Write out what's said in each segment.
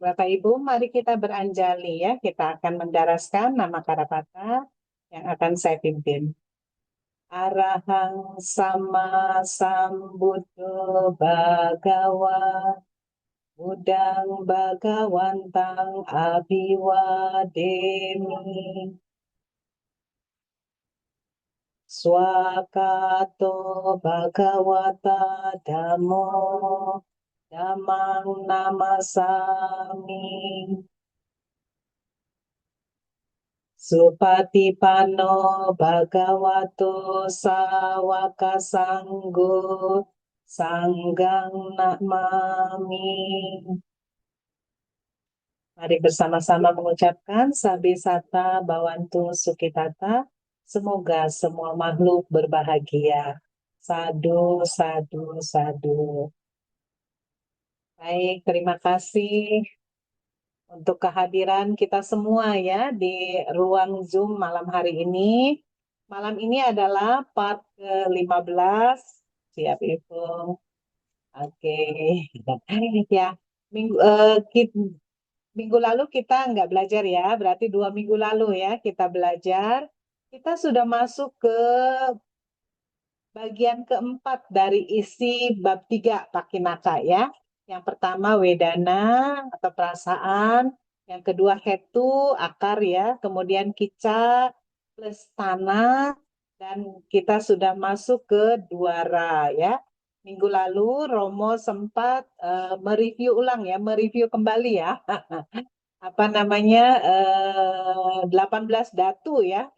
Bapak Ibu, mari kita beranjali ya. Kita akan mendaraskan nama Karapata yang akan saya pimpin. Arahang sama sambuddho bhagawa Budang Bhagawantang Abiwademi Swakato Bhagawata Dhammo Dhammang Namasami Supatipanno Bhagavato Sawaka Sanggo Sanggang Namami. Mari bersama-sama mengucapkan Sabisata Bawantu Sukitata. Semoga semua makhluk berbahagia. Sadu, sadu, sadu. Baik, terima kasih untuk kehadiran kita semua ya di ruang Zoom malam hari ini. Malam ini adalah part ke-15. Siap, Ibu. Oke. Ya, minggu lalu kita nggak belajar ya, berarti 2 minggu lalu ya kita belajar. Kita sudah masuk ke bagian keempat dari isi bab 3 Pakinaka ya. Yang pertama Wedana atau perasaan, yang kedua Hetu, akar ya, kemudian Kica plus tanah, dan kita sudah masuk ke Dwara ya. Minggu lalu Romo sempat mereview ulang ya, mereview kembali ya. Apa namanya 18 datu ya,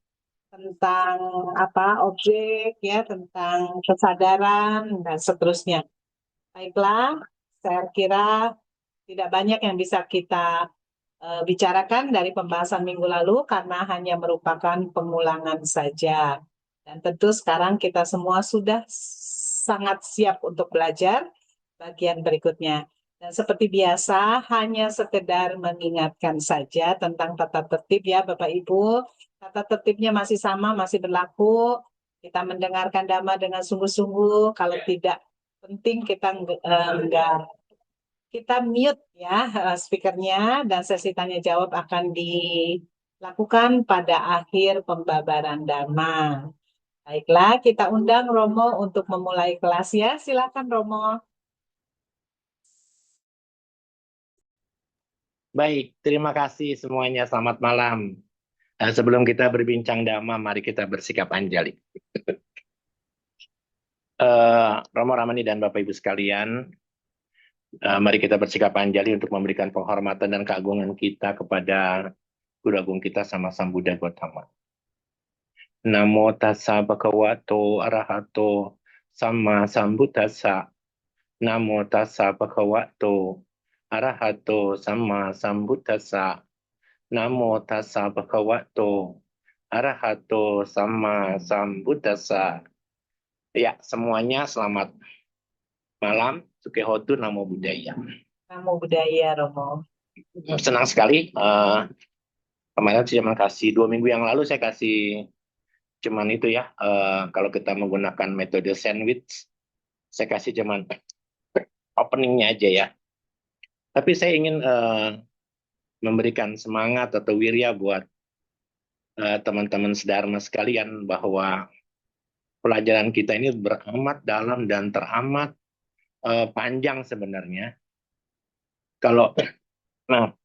tentang apa objek ya, tentang kesadaran dan seterusnya. Baiklah, saya kira tidak banyak yang bisa kita bicarakan dari pembahasan minggu lalu karena hanya merupakan pengulangan saja. Dan tentu sekarang kita semua sudah sangat siap untuk belajar bagian berikutnya. Dan seperti biasa, hanya sekedar mengingatkan saja tentang tata tertib ya Bapak Ibu. Tata tertibnya masih sama, masih berlaku. Kita mendengarkan dhamma dengan sungguh-sungguh. Kalau tidak penting kita enggak, kita mute ya speakernya, dan sesi tanya jawab akan dilakukan pada akhir pembabaran dhamma. Baiklah, kita undang Romo untuk memulai kelas ya. Silakan Romo. Baik, terima kasih semuanya. Selamat malam. Sebelum kita berbincang dhamma, mari kita bersikap anjali. Romo Ramani dan Bapak Ibu sekalian, mari kita bersikap anjali untuk memberikan penghormatan dan keagungan kita kepada Guru Agung kita Sama Sambuddha Gautama. Namo tassa bhagavato arahato sama sambuddhassa. Namo tassa bhagavato arahato sama sambuddhassa. Namo tassa bhagavato arahato sama sambuddhassa. Ya, semuanya selamat malam. Sukehotu Namo Buddhaya. Namo Buddhaya Romo. Senang sekali. Kemarin saya kasih 2 minggu yang lalu saya kasih cuman itu ya. Kalau kita menggunakan metode sandwich, saya kasih cuman openingnya aja ya. Tapi saya ingin memberikan semangat atau wirya buat teman-teman sedharma sekalian bahwa pelajaran kita ini beramat dalam dan teramat panjang sebenarnya. Nah,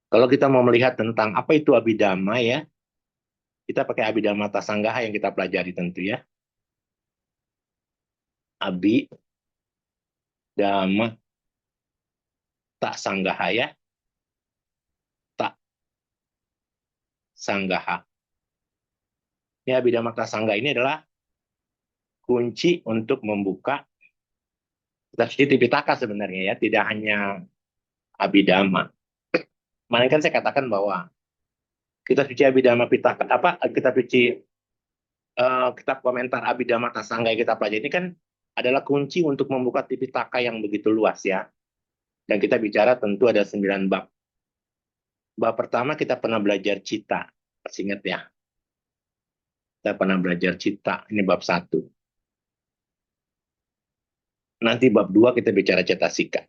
kalau kita mau melihat tentang apa itu Abhidhamma ya, kita pakai Abhidhamma Tasanggaha yang kita pelajari tentu ya. Abhidhamma Tasanggaha ya. Tasanggaha. Ya, Abhidhamma Tasanggaha ini adalah kunci untuk membuka Kitab Pitaka sebenarnya ya, tidak hanya Abhidhamma. Kemarin kan saya katakan bahwa Kitab Suci Abhidhamma Pitaka, Kitab Suci kitab komentar Abhidhamma Tasanggaha yang kita pelajari ini kan adalah kunci untuk membuka Tipitaka yang begitu luas ya. Dan kita bicara tentu ada 9 bab. Bab pertama kita pernah belajar cita, masih ingat ya? Kita pernah belajar cita, ini bab 1. Nanti bab 2 kita bicara cetasika.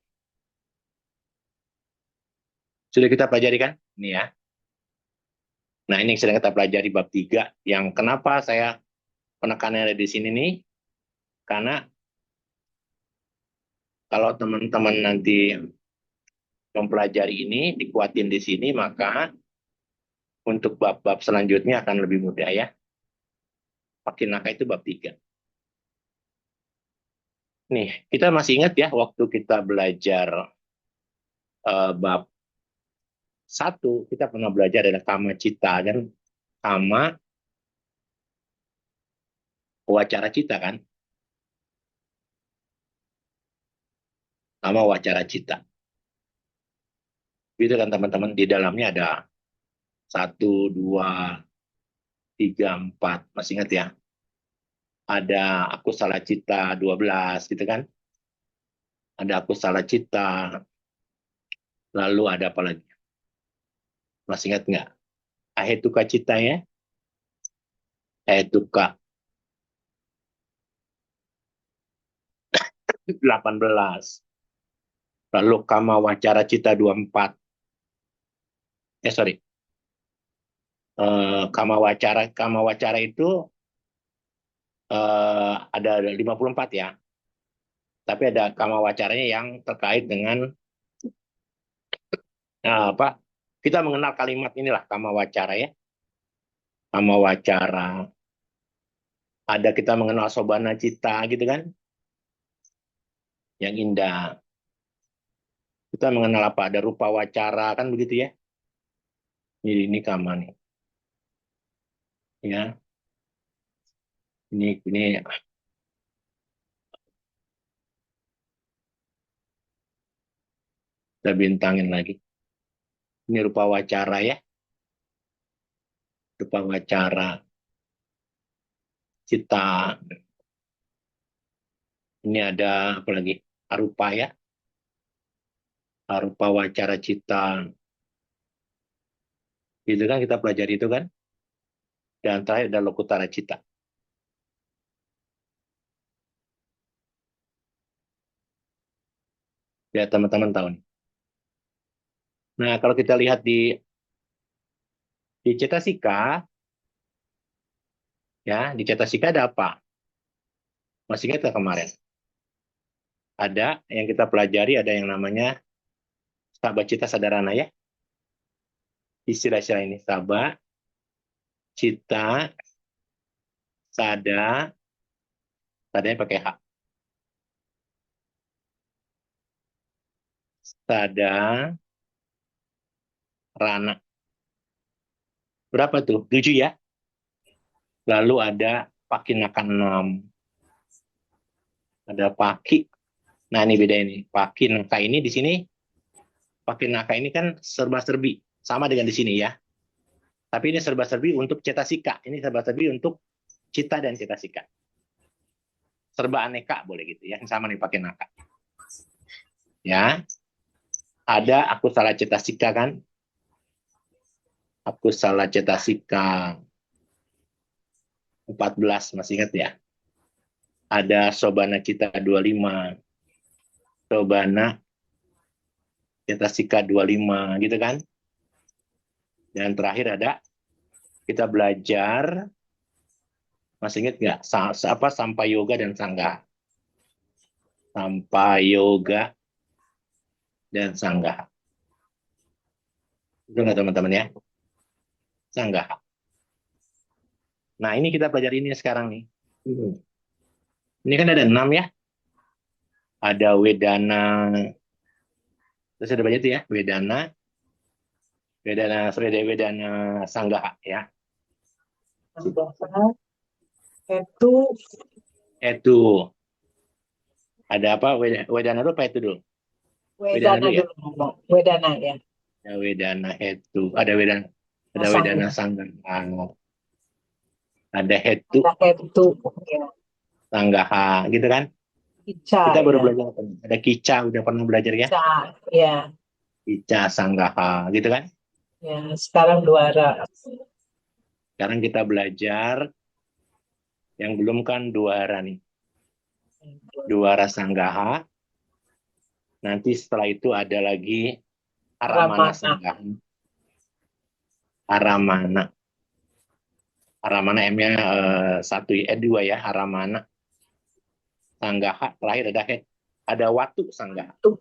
Sudah kita pelajari kan? Ini ya. Nah, ini yang sedang kita pelajari bab 3. Yang kenapa saya penekanannya ada di sini nih? Karena kalau teman-teman nanti mempelajari ini, dikuatin di sini, maka untuk bab-bab selanjutnya akan lebih mudah ya. Pakin naka itu bab 3. Nih, kita masih ingat ya waktu kita belajar bab 1, kita pernah belajar adalah kama cita kan? Kama wacara cita kan? Kama wacara cita. Itu kan teman-teman, di dalamnya ada 1, 2, 3, 4. Masih ingat ya? Ada aku salah cita 12 gitu kan? Ada aku salah cita. Lalu ada apa lagi? Masih ingat nggak? Ahetuka cita ya? Ahetuka 18. Lalu kama wacara cita 24. Sorry. Kama wacara itu ada 54 ya. Tapi ada kama wacaranya yang terkait dengan apa? Kita mengenal kalimat inilah kama wacara ya. Kama wacara. Ada kita mengenal sobana cita gitu kan. Yang indah. Kita mengenal apa? Ada rupa wacara kan begitu ya. Ini kama nih. Ya. Ini kita bintangin lagi. Ini rupa wacara ya. Rupa wacara cita. Ini ada apa lagi? Arupa ya. Arupa wacara cita. Itu kan kita pelajari itu kan. Dan terakhir ada lokutara cita. Ya teman-teman tahu nih. Nah kalau kita lihat di cetasika, ya di cetasika ada apa? Masih ingat nggak kemarin? Ada yang kita pelajari, ada yang namanya sabah cita sadarana ya. Istilah-istilah ini sabah, cita, sada, sadanya pakai H. Sada, rana. Berapa tuh? 7 ya. Lalu ada pakinakan 6. Ada paki. Nah ini beda ini. Pakinaka ini di sini, pakinaka ini kan serba-serbi. Sama dengan di sini ya. Tapi ini serba-serbi untuk cetasika. Ini serba-serbi untuk cita dan cetasika. Serba aneka boleh gitu ya. Sama nih pakinaka. Ya. Ada aku salah cetasika kan. Aku salah cetasika 14, masih ingat ya? Ada sobana cita 25, sobana cetasika 25 gitu kan? Dan terakhir ada kita belajar, masih ingat nggak? Apa sampai yoga dan sangga? Sampai yoga dan sangga. Itu nggak teman-teman ya? Sangga. Nah ini kita pelajari ini sekarang nih. Ini kan ada 6 ya. Ada wedana. Terus ada banyak tuh ya. Wedana sanggaha ya. Itu Itu ada apa? Wedana itu apa itu dulu? Wedana Wedana dulu ya. dulu. Wedana ya. Ada wedana itu. Ada wedana sanggaha. Ada hetu Ada itu ya. sanggaha gitu kan? Ica Kita baru ya. belajar apa? Ada kica, udah pernah belajar ya? Ica ya. Kica sanggaha gitu kan? Ya, sekarang Duara. Sekarang kita belajar yang belum kan duara nih. Duara sanggaha. Nanti setelah itu ada lagi Aramana Ramana. Sanggahan. Aramana. Aramana M-nya 2 ya. Aramana. Sanggaha. Terakhir ada Watu Sanggaha. Tuh.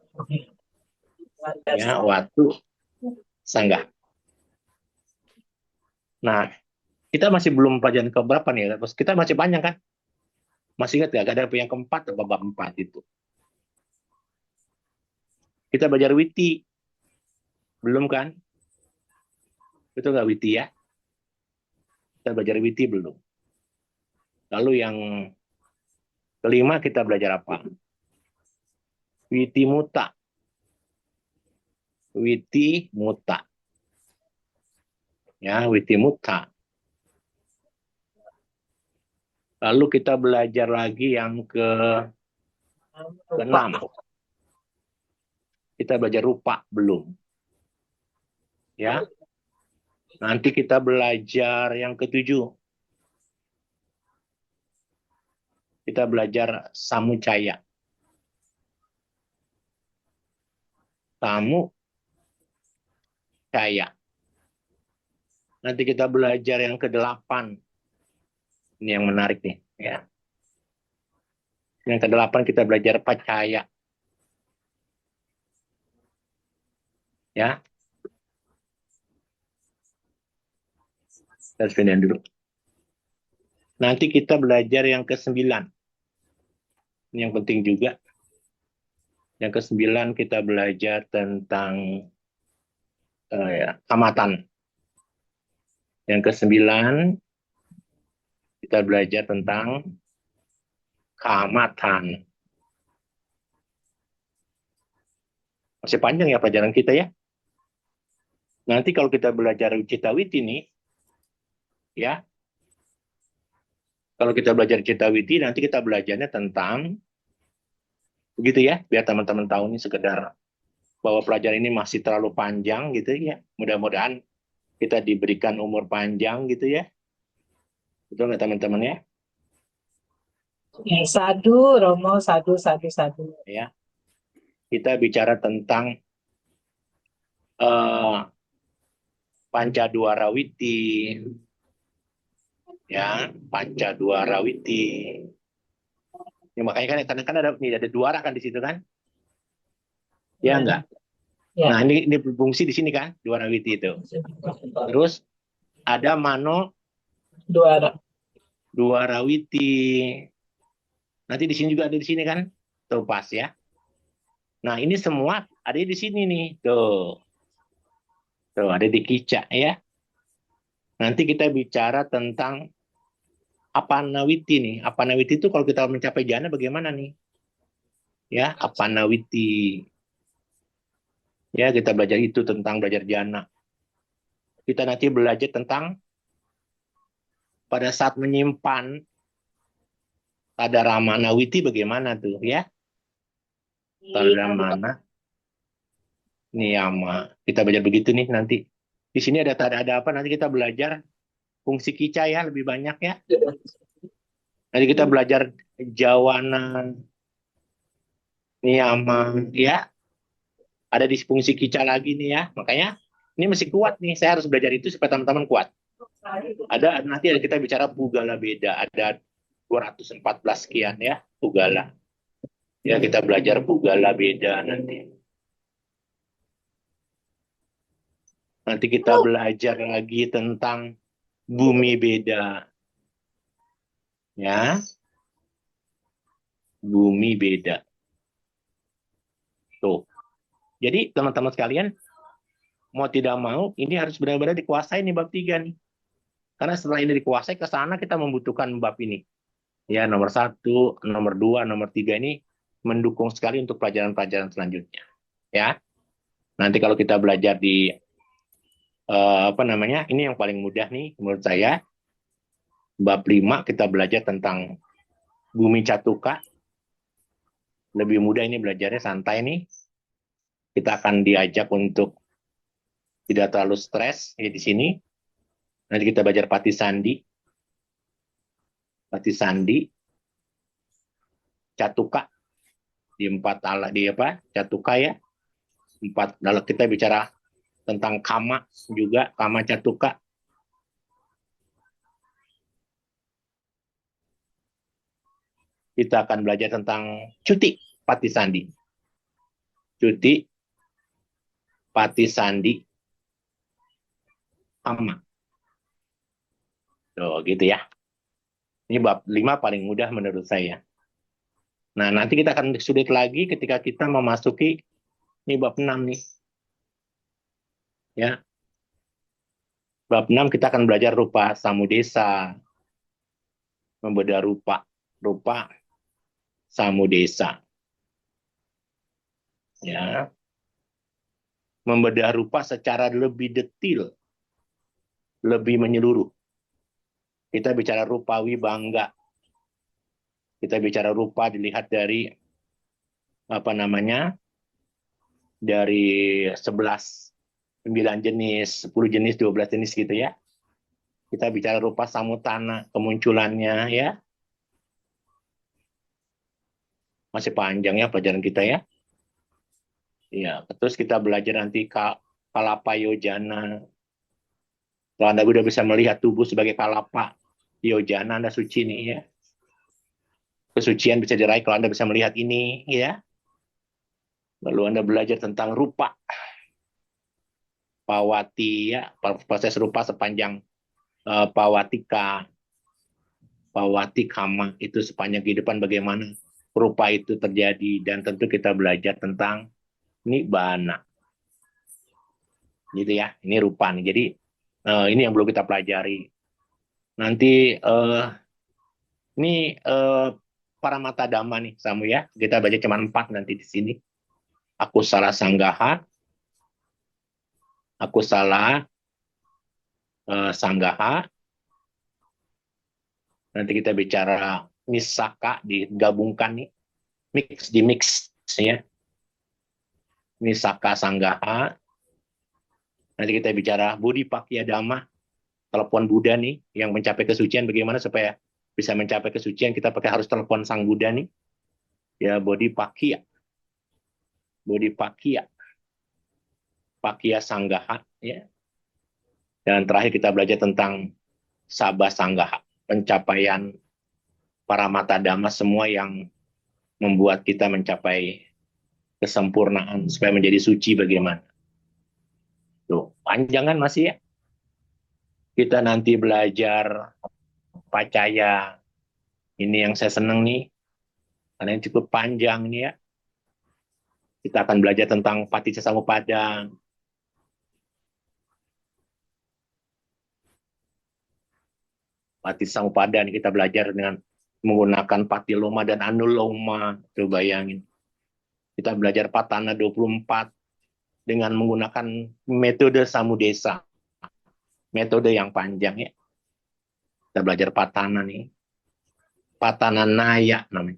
Ya, Watu Sanggaha. Nah, kita masih belum pelajaran keberapa nih? Kita masih panjang kan? Masih ingat nggak? Ada yang keempat atau bab 4 itu. Kita belajar witi. Belum kan? Betul nggak witi ya? Kita belajar witi belum. Lalu yang kelima kita belajar apa? Witi muta. Witi muta. Ya, witi muta. Lalu kita belajar lagi yang Rupa. keenam. Kita belajar rupa belum. Ya. Nanti kita belajar yang ketujuh. Kita belajar samucaya. Samucaya. Nanti kita belajar yang ke-8. Ini yang menarik nih, ya. Yang ke-8 kita belajar pacaya. Ya. Kita pindahin dulu. Nanti kita belajar yang ke-9. Ini yang penting juga. Yang ke-9 kita belajar tentang amatan. Yang ke-9 kita belajar tentang keamatan. Masih panjang ya pelajaran kita ya. Nanti kalau kita belajar Citawiti nih, ya. Kalau kita belajar Citawiti, nanti kita belajarnya tentang, begitu ya, biar teman-teman tahu nih sekedar bahwa pelajaran ini masih terlalu panjang gitu ya. Mudah-mudahan kita diberikan umur panjang gitu ya. Betul nggak teman-teman ya? Ya, sadu, Romo, sadu, sadu, sadu. Ya. Kita bicara tentang eh, Pancadwarawiti, ya, Pancadwarawiti. Ya, makanya kan kadang-kadang ada duara kan di situ kan? Ya enggak? Ya. Nah, ini berfungsi di sini kan, Dwarawiti itu. Terus ada Mano Dua. Dwarawiti. Nanti di sini juga ada di sini kan? Tuh pas ya. Nah, ini semua ada di sini nih. Tuh. Tuh, ada di Kica ya. Nanti kita bicara tentang Apanawiti nih. Apanawiti itu kalau kita mencapai jana bagaimana nih? Ya, Apanawiti. Ya, kita belajar itu tentang belajar jana. Kita nanti belajar tentang pada saat menyimpan pada Ramanawiti bagaimana tuh ya? Pada mana niyama. Kita belajar begitu nih nanti. Di sini ada apa? Nanti kita belajar fungsi kica ya lebih banyak ya. Nanti kita belajar jawana niyama ya. Ada di fungsi kica lagi nih ya. Makanya ini masih kuat nih. Saya harus belajar itu supaya teman-teman kuat. Nanti kita bicara Pugala beda. Ada 214 sekian ya Pugala. Ya kita belajar Pugala beda nanti. Nanti kita belajar lagi tentang bumi beda. Ya, bumi beda. Tuh. Jadi teman-teman sekalian, mau tidak mau, ini harus benar-benar dikuasai nih bab 3 nih. Karena setelah ini dikuasai, ke sana kita membutuhkan bab ini. Ya, nomor 1, nomor 2, nomor 3 ini mendukung sekali untuk pelajaran-pelajaran selanjutnya. Ya, nanti kalau kita belajar di apa namanya, ini yang paling mudah nih menurut saya. Bab 5 kita belajar tentang bumi catuka. Lebih mudah ini belajarnya santai nih. Kita akan diajak untuk tidak terlalu stres ya di sini. Nanti kita belajar Pati Sandi, Catuka di 4 ala di apa? Catuka ya. 4. Lalu kita bicara tentang kama juga, kama catuka. Kita akan belajar tentang cuti, pati sandi. Cuti, pati sandi, kama. Tuh, gitu ya. Ini bab 5 paling mudah menurut saya. Nah, nanti kita akan sulit lagi ketika kita memasuki ini bab 6 nih. Ya. Bab 6 kita akan belajar rupa samudesa, membedah rupa, rupa samudesa. Ya. Membedah rupa secara lebih detail, lebih menyeluruh. Kita bicara rupawi bangga. Kita bicara rupa dilihat dari apa namanya? Dari 11, 9 jenis, 10 jenis, 12 jenis gitu ya. Kita bicara rupa samutana, kemunculannya ya. Masih panjang ya pelajaran kita ya. Ya, terus kita belajar nanti kalapa yojana. Kalau Anda udah bisa melihat tubuh sebagai kalapa yojana, Anda suci nih ya. Kesucian bisa diraih kalau Anda bisa melihat ini ya. Lalu Anda belajar tentang rupa pawati ya, proses rupa sepanjang pawatika, pawati kama itu sepanjang kehidupan bagaimana rupa itu terjadi, dan tentu kita belajar tentang nibbana. Gitu ya. Ini rupa nih. Jadi ini yang belum kita pelajari. Nanti ini para mata dhamma nih Samu ya. Kita baca cuma 4 nanti di sini. Aku salah sanggaha, aku salah sanggaha. Nanti kita bicara misaka digabungkan nih, mix ya. Misaka sanggaha. Nanti kita bicara Budi Pakya Dhamma, telepon Buddha nih yang mencapai kesucian, bagaimana supaya bisa mencapai kesucian kita harus telepon Sang Buddha nih. Ya Budi Pakya. Budi Pakya. Pakya Sanggaha ya. Dan terakhir kita belajar tentang Sabha Sanggaha, pencapaian para mata dhamma semua yang membuat kita mencapai kesempurnaan supaya menjadi suci bagaimana. Tuh, panjang kan masih ya. Kita nanti belajar pacaya. Ini yang saya seneng nih. Karena ini cukup panjang nih ya. Kita akan belajar tentang Paticcasamuppada. Paticcasamuppada nih kita belajar dengan menggunakan patiloma dan anuloma. Coba bayangin. Kita belajar Patana 24 dengan menggunakan metode samudesa. Metode yang panjang ya. Kita belajar Patana nih. Patana Naya namanya.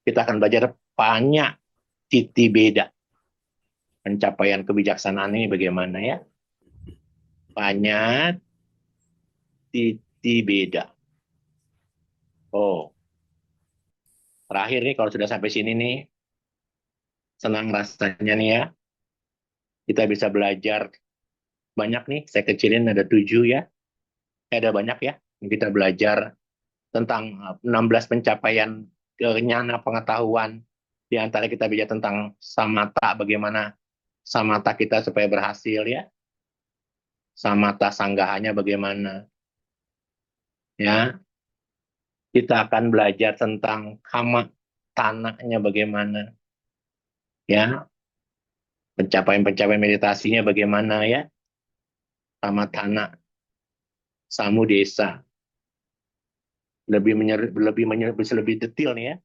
Kita akan belajar banyak titi beda. Pencapaian kebijaksanaan ini bagaimana ya. Banyak titi beda. Oh, terakhir nih kalau sudah sampai sini nih, senang rasanya nih ya. Kita bisa belajar banyak nih, saya kecilin ada 7 ya. Ada banyak ya. Kita belajar tentang 16 pencapaian kenyana pengetahuan. Di antara kita bicara tentang samata, bagaimana samata kita supaya berhasil ya. Samata sanggahanya bagaimana. Ya, kita akan belajar tentang kama tanahnya bagaimana. Ya, pencapaian-pencapaian meditasinya bagaimana ya. Sama tanah, samu desa. Bisa lebih detail nih ya.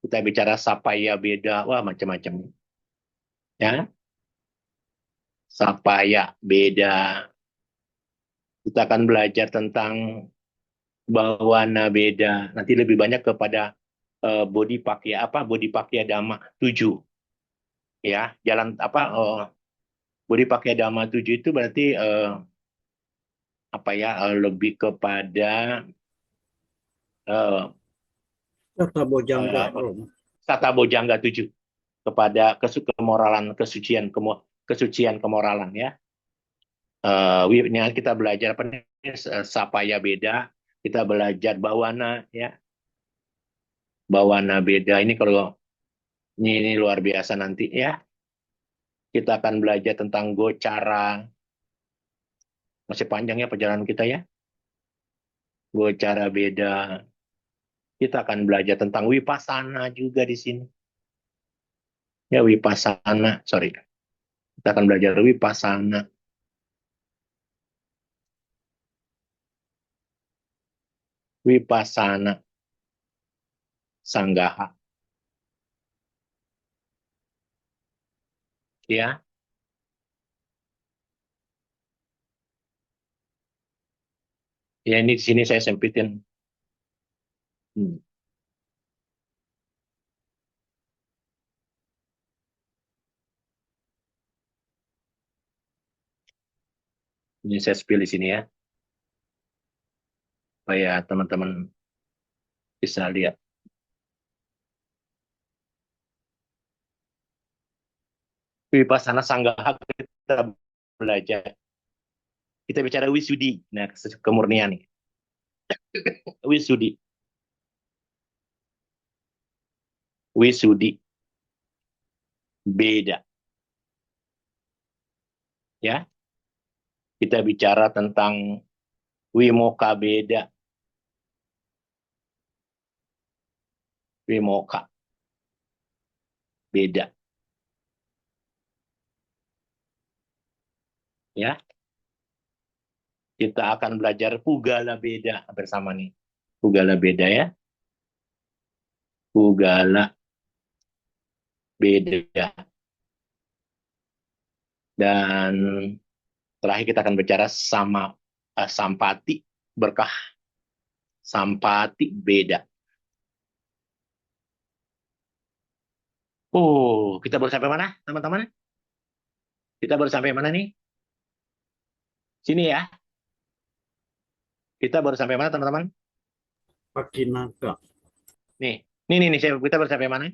Kita bicara sapaya beda, wah macam-macam. Ya, sapaya beda. Kita akan belajar tentang bawana beda. Nanti lebih banyak kepada body pakya apa? Body pakya dhamma 7. Ya, jalan apa? Body pakya dhamma 7 itu berarti apa ya? Lebih kepada uh, Tata Bojangga Roma. Tata Bojangga 7. kepada kemoralan, kesucian kemoralan ya. Kita belajar apa nih? Sapaya beda, kita belajar bawana ya. Bawana beda ini kalau ini luar biasa nanti ya. Kita akan belajar tentang gocara. Masih panjang ya perjalanan kita ya. Gocara beda. Kita akan belajar tentang wipasana juga di sini. Ya wipasana, sorry. Kita akan belajar wipasana. Wipasana sanggaha. Ya, ya ini di sini saya sempitin. Hmm. Ini saya spill di sini ya, supaya teman-teman bisa lihat. Wipasana sanggaha kita belajar. Kita bicara wisudi. Nah, kemurnian nih. Wisudi. Wisudi. Beda. Ya. Kita bicara tentang wimoka beda. Wimoka. Beda. Ya. Kita akan belajar pugala beda bersama nih. Pugala beda ya. Pugala beda. Dan terakhir kita akan bicara sama sampati berkah. Sampati beda. Kita baru sampai mana, teman-teman? Kita baru sampai mana nih? Sini ya. Kita baru sampai mana, teman-teman? Pakinaka, Nih, nih, kita baru sampai mana?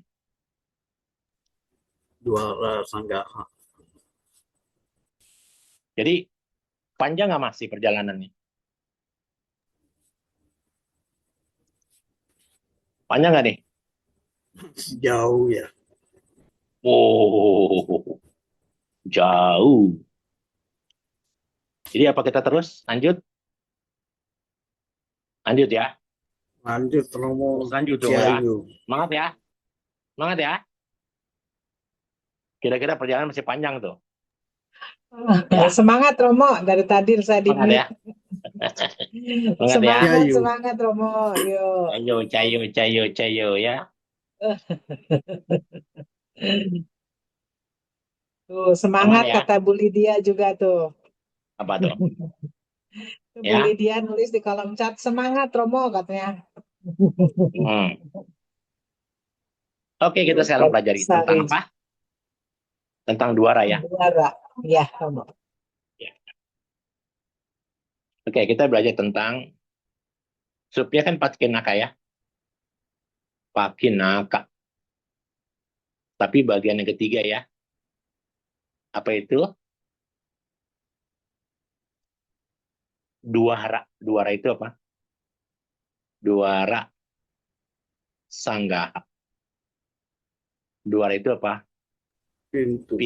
Dwara Sanggaha. Jadi, panjang nggak masih perjalanannya? Panjang nggak nih? Jauh ya. Oh, jauh. Jadi apa kita terus? Lanjut? Lanjut ya. Lanjut Romo Lanjut dong ya. Ciayu. Semangat ya. Semangat ya. Kira-kira perjalanan masih panjang tuh. Ya. Semangat Romo, dari tadi saya di Semangat ya. Semangat ya. Semangat, Ciayu. semangat Romo. Yuk. Cayo, cayo, cayo, cayo ya. Tuh, semangat Aman ya. kata Bu Lydia juga tuh. Apa tuh? Bu Ya. Lydia nulis di kolom chat, semangat Romo katanya. Hmm. Oke, kita sekarang pelajari tentang apa? Tentang duara ya. Duara. Ya, Romo. Ya. Oke, kita belajar tentang subnya kan Pakinaka ya. Pakinaka. Tapi bagian yang ketiga ya. Apa itu? Duara. Duara itu apa? Duara sanggaha. Duara itu apa? Pintu.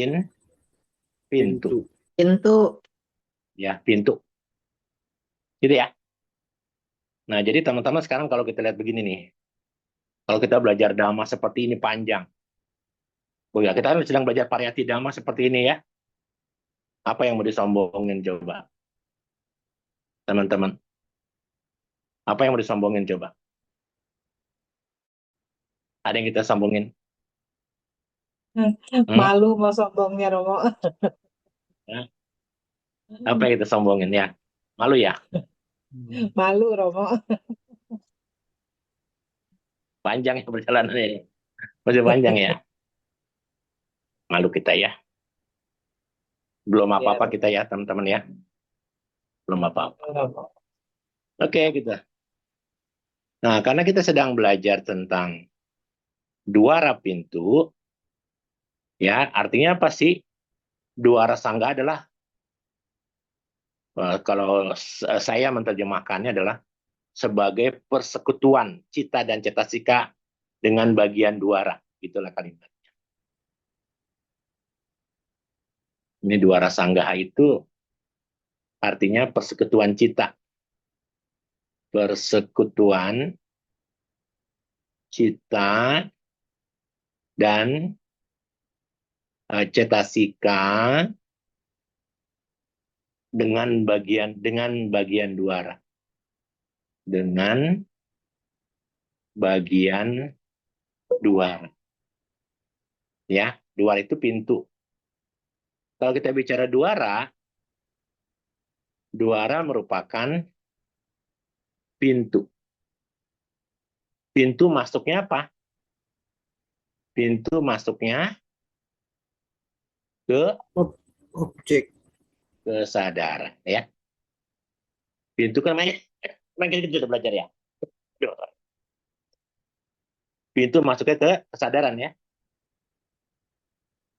Pintu. Pintu. Ya, pintu. Gitu ya. Nah, jadi teman-teman sekarang kalau kita lihat begini nih. Kalau kita belajar dhamma seperti ini panjang. Oh ya, kita kan sedang belajar pariyati dhamma seperti ini ya. Apa yang mau disombongin coba? Teman-teman. Apa yang mau disombongin coba? Ada yang kita sombongin? Malu mau sombongnya Romo. Apa yang kita sombongin ya? Malu ya? Malu Romo. Panjang ya perjalanan ini. Masih panjang ya. Malu kita ya. Belum apa-apa kita ya teman-teman ya. Belum apa-apa. Oke kita. Nah karena kita sedang belajar tentang duara pintu. Ya, artinya apa sih? Dwara sangga adalah kalau saya menerjemahkannya adalah sebagai persekutuan cita dan cetasika dengan bagian dwara. Itulah kalimat. Ini dwara sanggaha itu artinya persekutuan cita. Persekutuan cita dan cetasika dengan bagian dwara. Dengan bagian dwara. Ya, dwara itu pintu. Kalau kita bicara dwara merupakan pintu. Pintu masuknya apa? Pintu masuknya ke Objek. kesadaran, ya. Pintu kan kemarin kita sudah belajar ya. Pintu masuknya ke kesadaran, ya.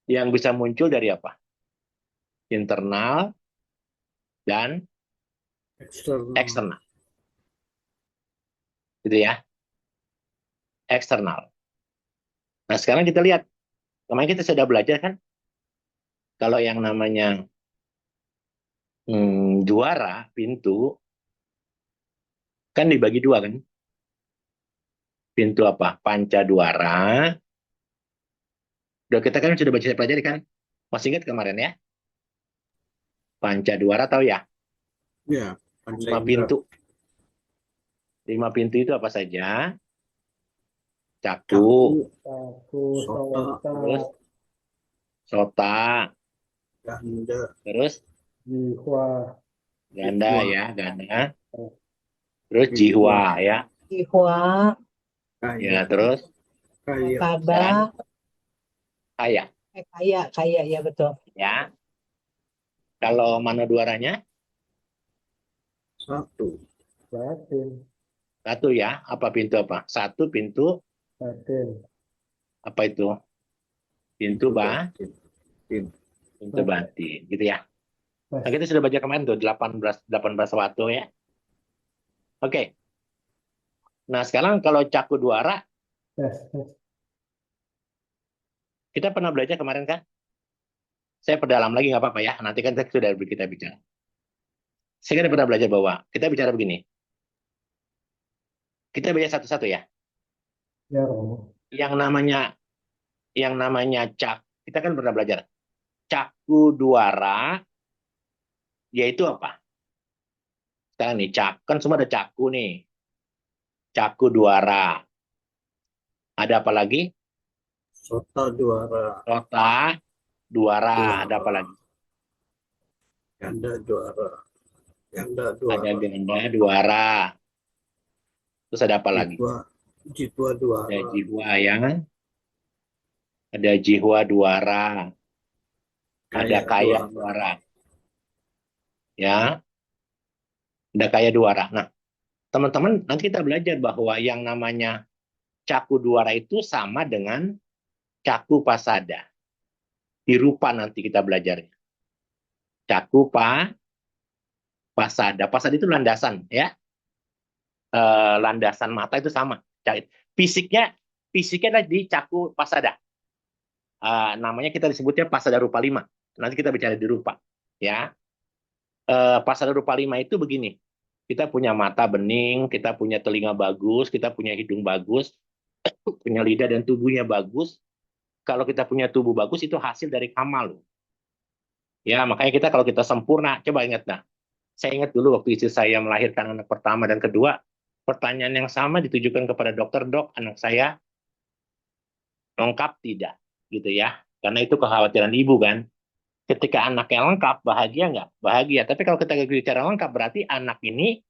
Yang bisa muncul dari apa? Internal dan Eksternal. eksternal. Gitu ya. Eksternal. Nah, sekarang kita lihat. Kemarin kita sudah belajar kan, kalau yang namanya juara, pintu, kan dibagi dua kan. Pintu apa? Panca duara. Udah kita kan sudah baca pelajari kan. Masih ingat kemarin ya? Panca duara tahu ya? Ya, 5 panca indera. pintu. 5 pintu itu apa saja? Caku, Aku, Sota, terus sota, ganda, terus jiwa, ganda Jiwa. ya, ganda. Terus jiwa ya. Ihwa, kaya, Ya, terus kaya, kaba, kaya kaya ya betul. ya. Kalau mana duaranya? satu, batin, Satu ya. Apa pintu apa? Satu pintu batin, apa itu? Pintu batin, pintu batin gitu ya. Nah, Mas. kita sudah baca kemarin tuh 18 waktu ya. Oke. Nah, sekarang kalau caku duara Yes. kita pernah belajar kemarin kan? Saya perdalam lagi nggak apa-apa ya. Nanti kan sudah kita bicara. Saya kan pernah belajar bahwa kita bicara begini. Kita baca satu-satu ya. Ya, Romo. Yang namanya kita kan pernah belajar. Caku duara yaitu apa? Sekarang nih kan semua ada caku nih. Caku duara. Ada apa lagi? sota duara, Rota duara. Duara. Ada apa lagi? ganda duara, ganda Ada duara, ganda duara. Terus ada apa lagi? jitwa duara, Ada jiwa ya. Ada jiwa duara. Ada kaya duara. Ya. Ada kaya duara. Nah, teman-teman nanti kita belajar bahwa yang namanya caku duara itu sama dengan caku pasada. Di rupa nanti kita belajarnya. Caku pasada. Pasada itu landasan ya. Landasan mata itu sama. Fisiknya adalah di caku pasada. Namanya kita disebutnya pasada rupa 5. Nanti kita bicara di rupa. Ya. Pasada rupa 5 itu begini. Kita punya mata bening, kita punya telinga bagus, kita punya hidung bagus, punya lidah dan tubuhnya bagus. Kalau kita punya tubuh bagus itu hasil dari kamal. Ya, makanya kalau kita sempurna, coba ingat nah. Saya ingat dulu waktu istri saya melahirkan anak pertama dan kedua, pertanyaan yang sama ditujukan kepada dokter, dok, anak saya lengkap tidak? Gitu ya. Karena itu kekhawatiran ibu kan. Ketika anaknya lengkap, bahagia nggak? Bahagia. Tapi kalau kita bicara lengkap, berarti anak ini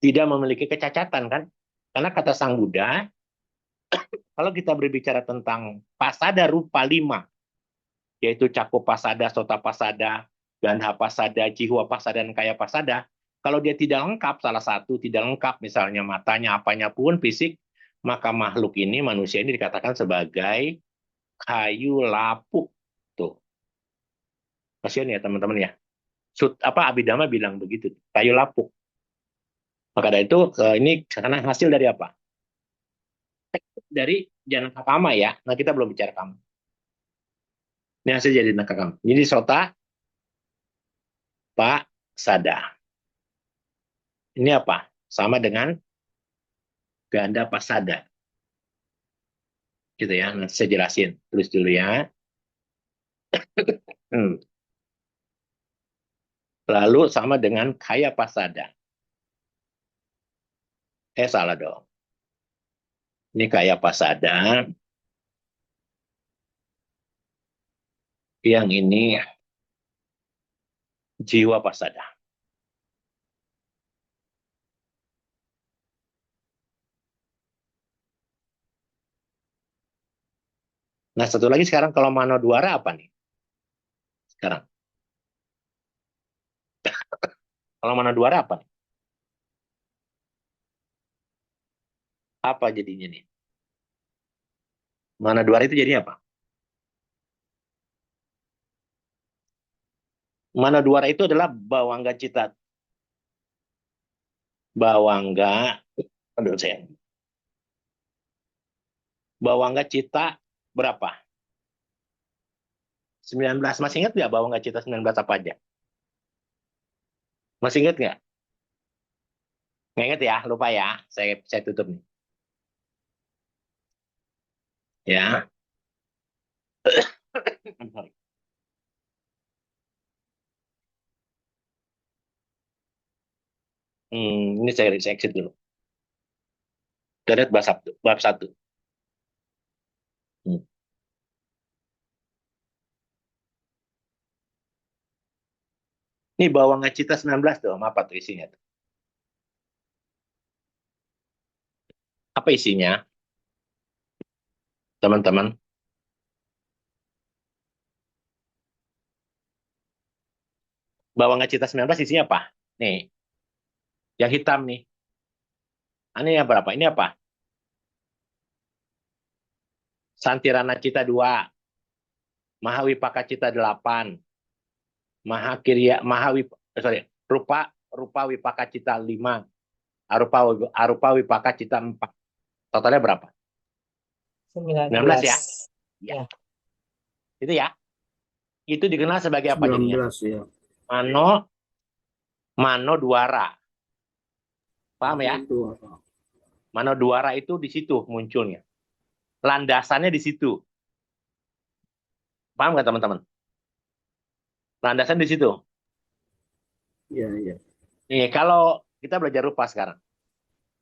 tidak memiliki kecacatan kan? Karena kata Sang Buddha, kalau kita berbicara tentang pasada rupa 5, yaitu cakup pasada, sota pasada, gandha pasada, jiwa pasada, dan kaya pasada, kalau dia tidak lengkap, salah satu tidak lengkap, misalnya matanya, apanya pun, fisik, maka makhluk ini, manusia ini dikatakan sebagai kayu lapuk. Tuh. Kasihan ya teman-teman ya. Abhidhamma bilang begitu, kayu lapuk. Maka dari itu ini karena hasil dari apa? Dari Janaka Kama ya. Nah, kita belum bicara kama. Ini hasil jadi Janaka Kama. Jadi sota Pak Sada. Ini apa? Sama dengan ganda pasada. Gitu ya. Nah, saya jelasin. Tulis dulu ya. Lalu sama dengan kaya pasada. Salah dong. Ini kaya pasada. Yang ini jiwa pasada. Nah, satu lagi sekarang kalau Manodwara apa nih? Sekarang. Kalau Manodwara apa nih? Apa jadinya nih? Manodwara itu jadinya apa? Manodwara itu adalah bawangga cita. Bawangga, aduh saya. Bawangga cita berapa? 19. Masih ingat nggak Bawangga cita 19 apa aja? Masih ingat nggak? Nggak ingat ya, lupa ya. Saya tutup nih. Ya. Sorry. Ini saya exit dulu. Kita lihat bab 1. Ini Bawangga cita 19 tuh, apa tuh isinya tuh? Apa isinya? Teman-teman. Bawangga cita 19 isinya apa? Nih. Yang hitam nih. Ini yang berapa? Ini apa? Santirana cita 2. Mahawipaka cita 8. Rupa wipaka cita 5. Arupa wipaka cita 4. Totalnya berapa? 19 ya? Ya. Itu ya. Itu dikenal sebagai apa jadinya? 19 ya. Manodwara. Paham ya? Dwara. Manodwara itu di situ munculnya. Landasannya di situ. Paham nggak teman-teman? Landasan di situ. Iya, iya. Nih, kalau kita belajar rupa sekarang.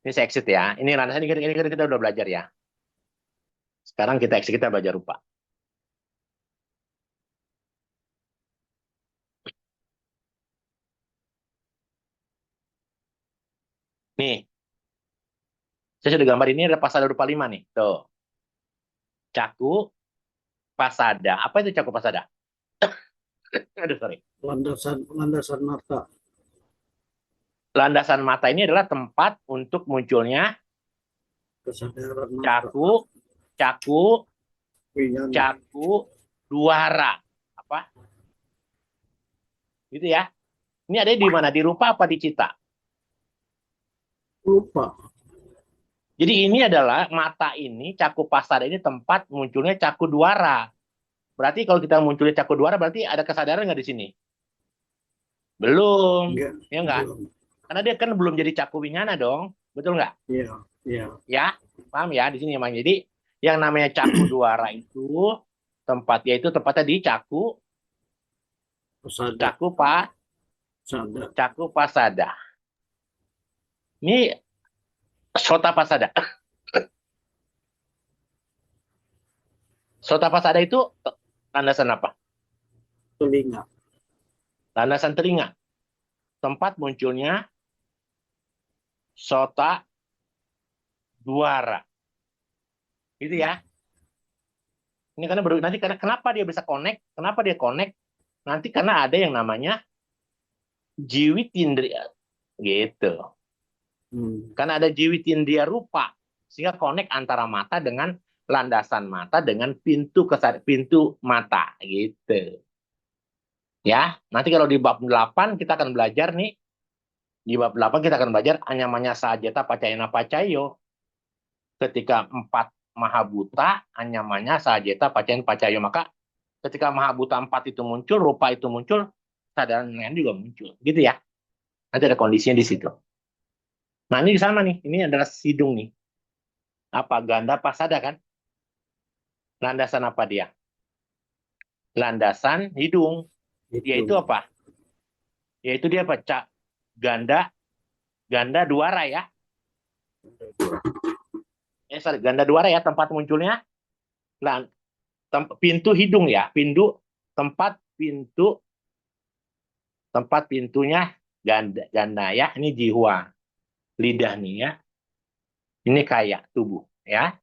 Ini saya exit ya. Ini landasan ini kita udah belajar ya. Sekarang kita exit, kita belajar rupa. Nih. Saya sudah gambar ini ada pasada rupa 5 nih. Tuh. Caku pasada. Apa itu caku pasada? Aduh, sorry. Landasan mata. Landasan mata ini adalah tempat untuk munculnya Kesadaran mata. caku Wiyana. dwara. Apa? Gitu ya. Ini ada di mana? Di rupa apa di cita? Lupa. Jadi ini adalah mata ini, caku pasada ini tempat munculnya caku dwara. Berarti kalau kita munculnya caku dwara berarti ada kesadaran nggak di sini? Belum. Ya enggak? Belum. Karena dia kan belum jadi caku winyana dong. Betul nggak? Iya, iya. Ya, paham ya di sini emang. Jadi yang namanya caku dwara itu tempatnya di caku Pasada. Sada. caku pasada. Ini sota pasada. Sota pasada itu landasan apa? Telinga. Landasan telinga. Tempat munculnya sota dwara. Gitu ya. Ini karena nanti kenapa dia bisa connect? Kenapa dia connect? Nanti karena ada yang namanya jiwitindriya. Gitu. Karena ada jiwitindriya rupa. Sehingga connect antara mata dengan landasan mata dengan pintu mata gitu. Ya, nanti kalau di bab 8 kita akan belajar nih. Di bab 8 kita akan belajar anyamanya sajeta pacayana pacayo. Ketika 4 mahabuta anyamanya sajeta pacayana pacayo. Maka ketika mahabuta 4 itu muncul, rupa itu muncul, kesadaran lain juga muncul. Gitu ya. Nanti ada kondisinya di situ. Nah, ini sama nih. Ini adalah sidung nih. Apa ganda pasada kan? Landasan apa dia? Landasan hidung. Yaitu apa? Yaitu dia baca ganda duara ya. Sorry, ganda duara ya tempat munculnya. Pintu hidung ya, tempat pintunya ganda ya. Ini jiwa, lidah nih ya. Ini kayak tubuh ya.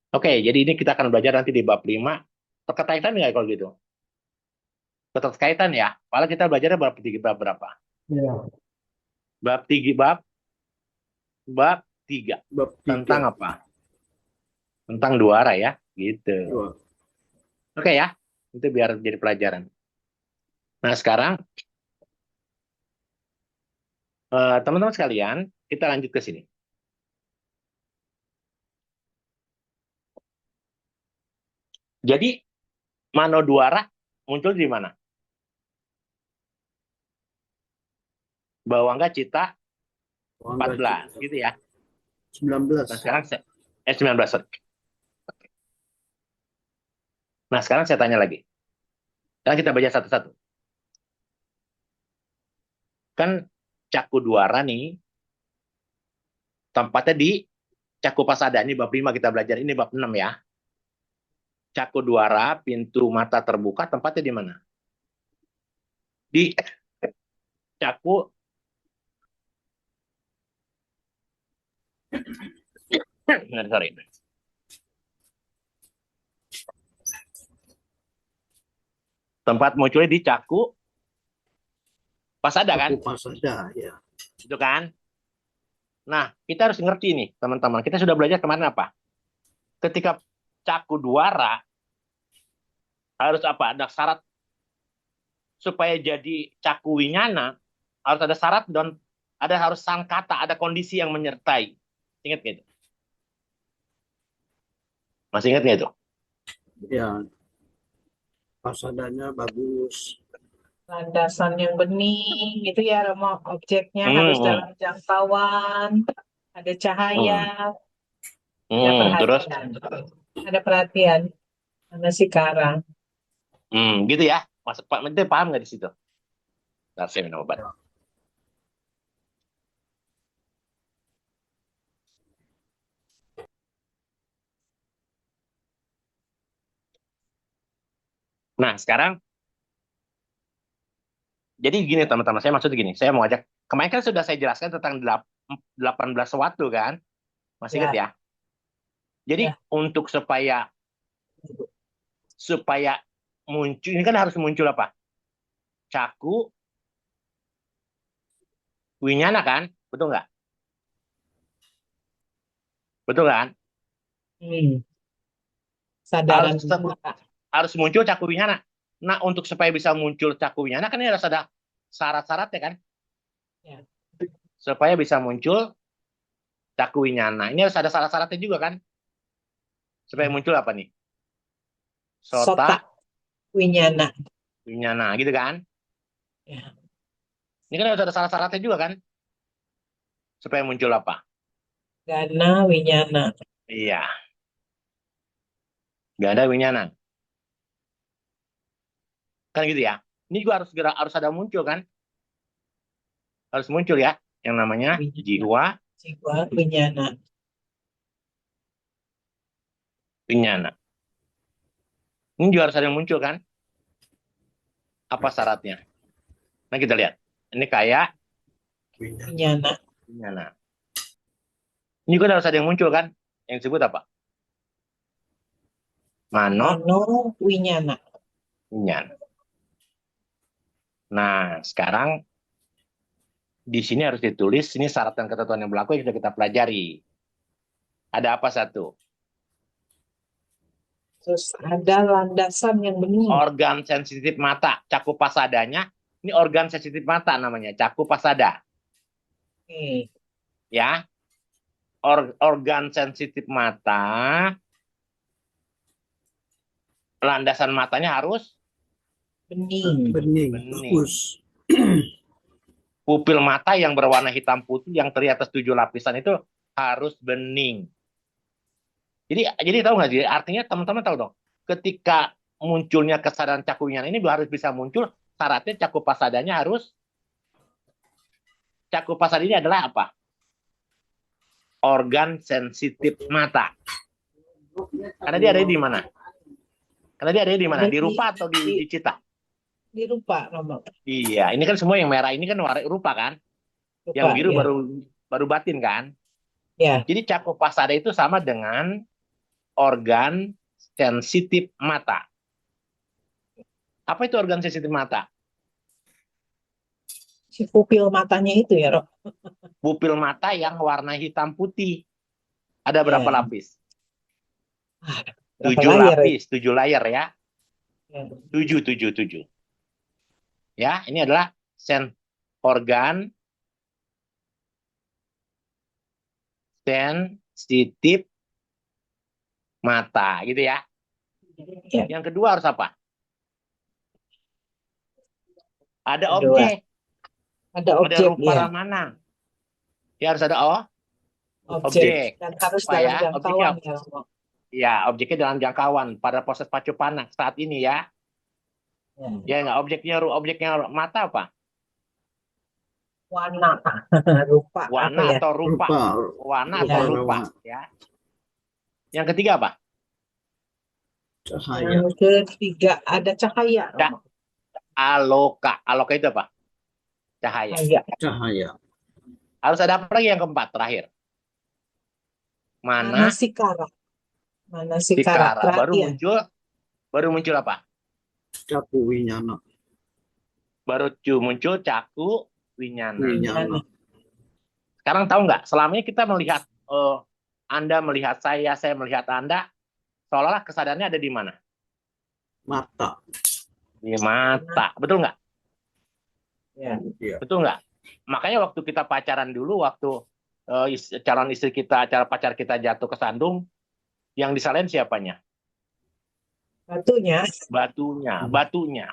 Oke, jadi ini kita akan belajar nanti di bab 5. Terkaitan nggak kalau gitu? Keterkaitan ya. Padahal kita belajarnya bab berapa? Iya. Bab 3. Bab 3. Tentang apa? Tentang duara ya, gitu. Dua. Oke ya, itu biar jadi pelajaran. Nah sekarang teman-teman sekalian, kita lanjut ke sini. Jadi manoduara muncul di mana? Bawangga Cita 14, gitu ya. 19. Nah sekarang 19. Sorry. Nah sekarang saya tanya lagi. Sekarang kita baca satu-satu. Kan Cakuduara nih tempatnya di Cakupasada. Ini bab 5 kita belajar. Ini bab 6 ya. Cakuduara, pintu mata terbuka, tempatnya di mana? Di Caku. Sorry. Tempat munculnya di Caku Pasada kan? Pasada ya. Itu kan? Nah, kita harus ngerti nih, teman-teman. Kita sudah belajar kemarin apa? Ketika Cakuduara harus apa? Ada syarat supaya jadi Cakuwinyana, harus ada syarat dan harus sangkata, ada kondisi yang menyertai. Ingat nggak itu? Masih ingat nggak itu? Ya. Pasadanya bagus. Landasan yang bening, gitu ya Romo. Objeknya harus dalam jangkauan, ada cahaya, ada Terus? perhatian. Ada perhatian sama si Karang. Gitu ya. Pak Menteri paham nggak di situ? Ntar saya minum obat. Nah, sekarang jadi gini teman-teman, saya maksud gini, saya mau ajak, kemarin kan sudah saya jelaskan tentang 18 waktu kan? Masih ingat ya? Jadi untuk supaya muncul, ini kan harus muncul apa? Caku Winyana kan? Betul nggak? Betul kan? Sadaran harus muncul Caku Winyana. Nah, untuk supaya bisa muncul Caku Winyana kan ini harus ada syarat-syaratnya kan? Ya. Supaya bisa muncul Caku Winyana. Ini harus ada syarat-syaratnya juga kan? Supaya muncul apa nih? Sota Winyana. Winyana gitu kan? Ya. Ini kan harus ada syarat-syaratnya juga kan? Supaya muncul apa? Gana Winyana. Iya. Ganda Winyana. Kan gitu ya. Ini juga harus ada muncul kan? Harus muncul ya yang namanya jiwa Winyana. Ini juga harus ada yang muncul kan? Apa syaratnya? Nah kita lihat. Ini kayak Winyana. Ini juga harus ada yang muncul kan? Yang disebut apa? Mano Winyana. Nah, sekarang di sini harus ditulis ini syarat dan ketentuan yang berlaku yang sudah kita pelajari. Ada apa satu? Terus ada landasan yang bening. Organ sensitif mata, cakupasadanya. Ini organ sensitif mata namanya, cakupasada. Oke. Ya, organ sensitif mata, landasan matanya harus Bening. Bening. bening. Bagus. Pupil mata yang berwarna hitam putih yang terdiri atas 7 lapisan itu harus bening. Jadi tahu nggak sih? Artinya teman-teman tahu dong. Ketika munculnya kesadaran cakupan ini harus bisa muncul. Syaratnya cakupasadanya harus. Cakupasada ini adalah apa? Organ sensitif mata. Karena dia ada di mana? Karena dia ada di mana? Di rupa atau di cita? Di rupa, Romo. Iya, ini kan semua yang merah ini kan warna rupa kan? Rupa, Yang biru ya. baru batin kan? Ya. Jadi cakupasada itu sama dengan organ sensitif mata. Apa itu organ sensitif mata? Si pupil matanya itu ya, Romo. Pupil mata yang warna hitam putih. Ada berapa Ya. lapis? Berapa 7 layar, lapis, 7 layer ya. ya? 7. Ya, ini adalah organ sensitif mata, gitu ya. Ya. Yang kedua harus apa? Ada Kedua. objek, Ada ada objek, rupa ya. mana? Ya harus ada Objek. Dan harus Apa dalam ya? jangkauan ya, Romo. Ya, objeknya dalam jangkauan pada proses pacu-panak saat ini ya. Ya. Ya nggak objeknya mata apa? Warna. Rupa. Apa Warna ya? atau rupa? Rupa. Warna Ya. atau rupa ya. Yang ketiga apa? Cahaya. Yang ketiga ada cahaya, Romo. Aloka. Aloka itu apa? Cahaya. Cahaya. Cahaya. Harus ada apa lagi yang keempat terakhir? Mana Manasikara. Sikara. Perhatian. Baru muncul apa? Caku winyana. Baru muncul caku winyana. Winyana. Sekarang tahu nggak? Selama ini kita melihat Anda melihat saya melihat Anda, seolah-olah kesadarannya ada di mana? Mata. Di mata. Betul nggak? Ya. Iya. Betul nggak? Makanya waktu kita pacaran dulu, waktu calon istri kita, pacar kita jatuh ke sandung, yang disalahin siapanya? Batunya. Batunya.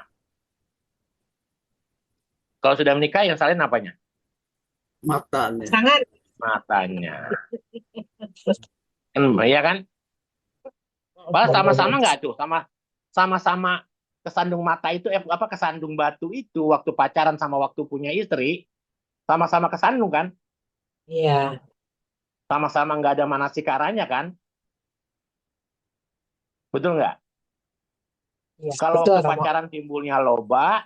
Kalau sudah menikah, yang salin apanya? Matanya. Sangat. Matanya. Iya kan? Padahal sama-sama nggak tuh? Sama-sama kesandung mata itu, kesandung batu itu, waktu pacaran sama waktu punya istri, sama-sama kesandung kan? Iya. Sama-sama nggak ada manasikaranya kan? Betul nggak? Ya, Kalau betul, waktu Romo. pacaran timbulnya loba,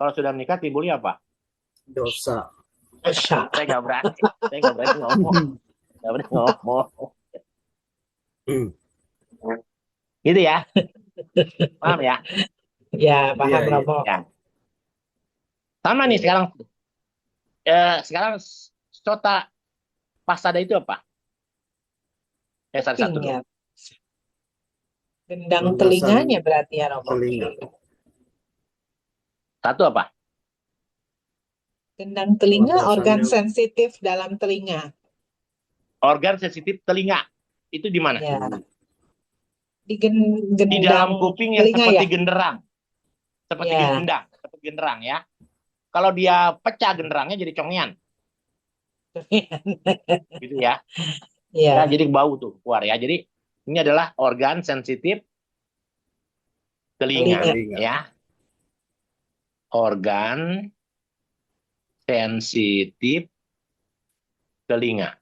kalau sudah menikah timbulnya apa? Dosa. Dosa. Saya nggak berani ngomong. Nggak berani ngomong. Gitu ya? Paham ya? Ya, paham, Iya, iya. Romo. Ya. Sama nih sekarang. Sekarang sota pasada itu apa? Satu dulu. Ya. Gendang Landasan telinganya berarti ya, Romo. telinga. Satu apa? Gendang telinga, organ Landasannya- sensitif dalam telinga. Organ sensitif telinga. Itu di mana? Ya. Di Di dalam kuping yang telinga seperti ya. genderang. Seperti Ya. gendang. Seperti genderang ya. Kalau dia pecah genderangnya jadi congian. Gitu ya. Ya, Ya. jadi bau tuh keluar ya. Jadi ini adalah organ sensitif telinga. Telinga. Ya. Organ sensitif telinga.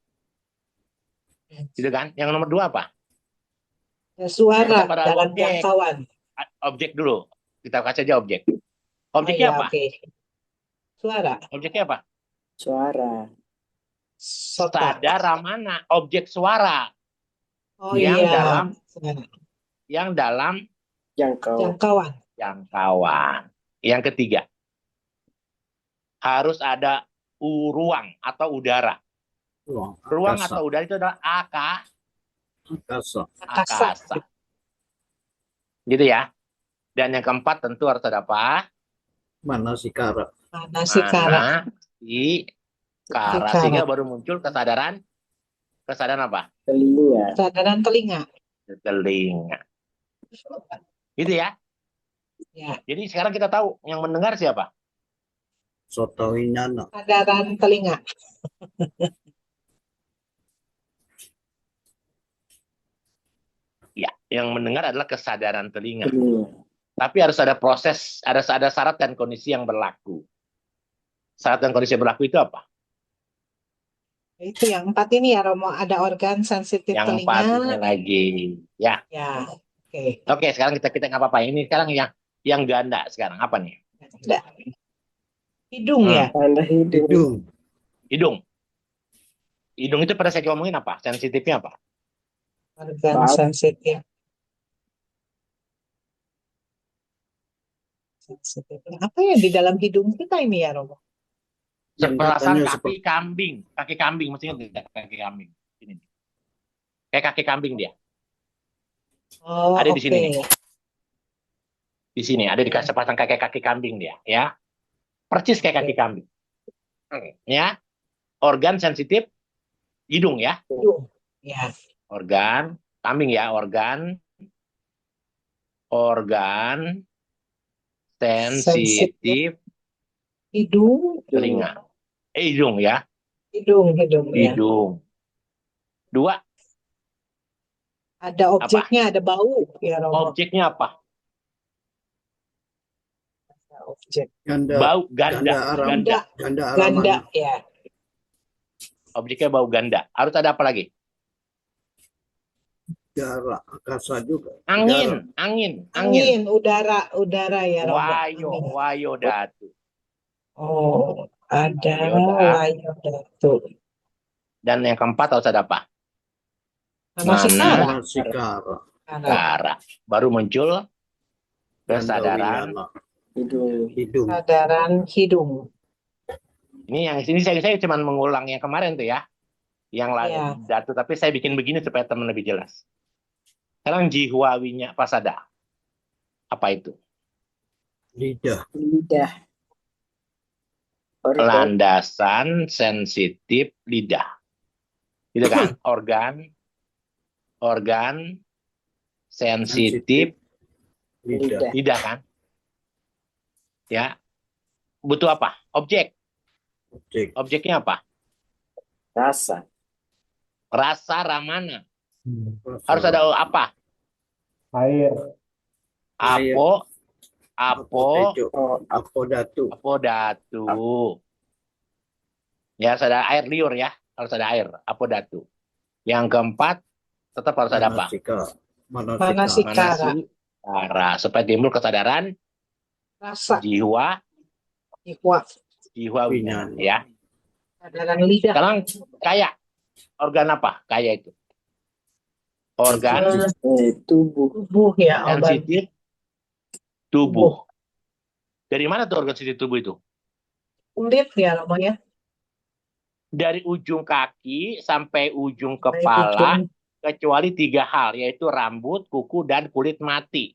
Gitu kan? Yang nomor 2 apa? Suara Pada dalam objek. jangkauan. Objek dulu. Kita kasih aja objek. Objeknya Oh, ya, apa? oke. Suara. Objeknya apa? Suara. Sota. Sadara mana? Objek suara. Oh Yang iya. dalam- Suara. Yang dalam Jangkau. Jangkauan. jangkauan. Yang ketiga. Harus ada ruang atau udara. Ruang Akasa. atau udara itu adalah Akasa. Akasa. akasa. Gitu ya. Dan yang keempat tentu harus ada apa? Manasikara. Manasikara. Manasikara. Sikara. Sehingga baru muncul kesadaran apa? Telinga. Kesadaran telinga. Telinga. Gitu ya. Ya. Jadi sekarang kita tahu yang mendengar siapa? Soto winyana. Kesadaran telinga. Ya, yang mendengar adalah kesadaran telinga. Telinga. Tapi harus ada proses, ada syarat dan kondisi yang berlaku. Syarat dan kondisi yang berlaku itu apa? Itu yang 4 ini ya Romo, ada organ sensitif Yang telinga. 4 ini lagi. Ya. Ya, oke. Oke, sekarang kita nggak apa-apa. Ini sekarang yang ganda sekarang apa nih? Ada. Hidung ya. Tanda hidung. Hidung. Hidung. Hidung itu pada saya ngomongin apa? Sensitifnya apa? Organ Bau. sensitif. Sensitif. Apa yang di dalam hidung kita ini ya Romo? Yang Seperasan katanya kaki seperti kambing. Kaki kambing, mestinya tidak kaki kambing. Ini. Kayak kaki kambing dia. Oh, Ada di oke. sini nih. Di sini ada di sepasang kaki kambing dia, ya. Persis kayak kaki kambing. Ya. Organ sensitif hidung ya. Hidung. Ya. Organ kambing ya, organ sensitif Hidung. telinga. Hidung ya, Hidung ya. hidung. 2, Ada objeknya, ada bau ya Romo. objeknya apa? Ada objek. ganda. Bau ganda. aram. Ganda. Ganda Ganda araman. ya. Objeknya bau ganda. Harus ada apa lagi? Udara. Akasa juga. Udara. Angin. Udara ya Romo. Angin. Wayo datu. Oh, ada Wayo datu. Dan yang keempat harus ada apa? Manasikara. Manasikara. Kara. Baru muncul Ganda kesadaran. winyana. Hidung. Hidung. Kesadaran hidung. Ini yang sini saya cuma mengulang yang kemarin tuh ya. Yang lain Iya. datu, tapi saya bikin begini supaya teman lebih jelas. Sekarang jiwa winya pasada. Apa itu? Lidah. Lidah. Organ. Landasan sensitif lidah. Gitu kan? Organ sensitif Lidah. lidah kan? Ya. Butuh apa? Objek. Objek. Objeknya apa? Rasa. Rasa ramana. Hmm. Harus ada apa? Air. Air. Apo Apodatu. datu. Ya, harus ada air liur ya. Harus ada air. Apo datu. Yang keempat, tetap harus ada apa? Manasikara. Manasikara. Supaya timbul kesadaran Rasa. jiwa Jiwa. winyana ya. Kesadaran lidah. Sekarang kayak organ apa? Kayak itu. Organ Tubuh. Tubuh ya. Organ sensitif tubuh. Dari mana tuh organ sensitif tubuh itu? kulit ya Romo ya. Dari ujung kaki sampai ujung Dari kepala, ujung. kecuali 3 hal, yaitu rambut, kuku, dan kulit mati.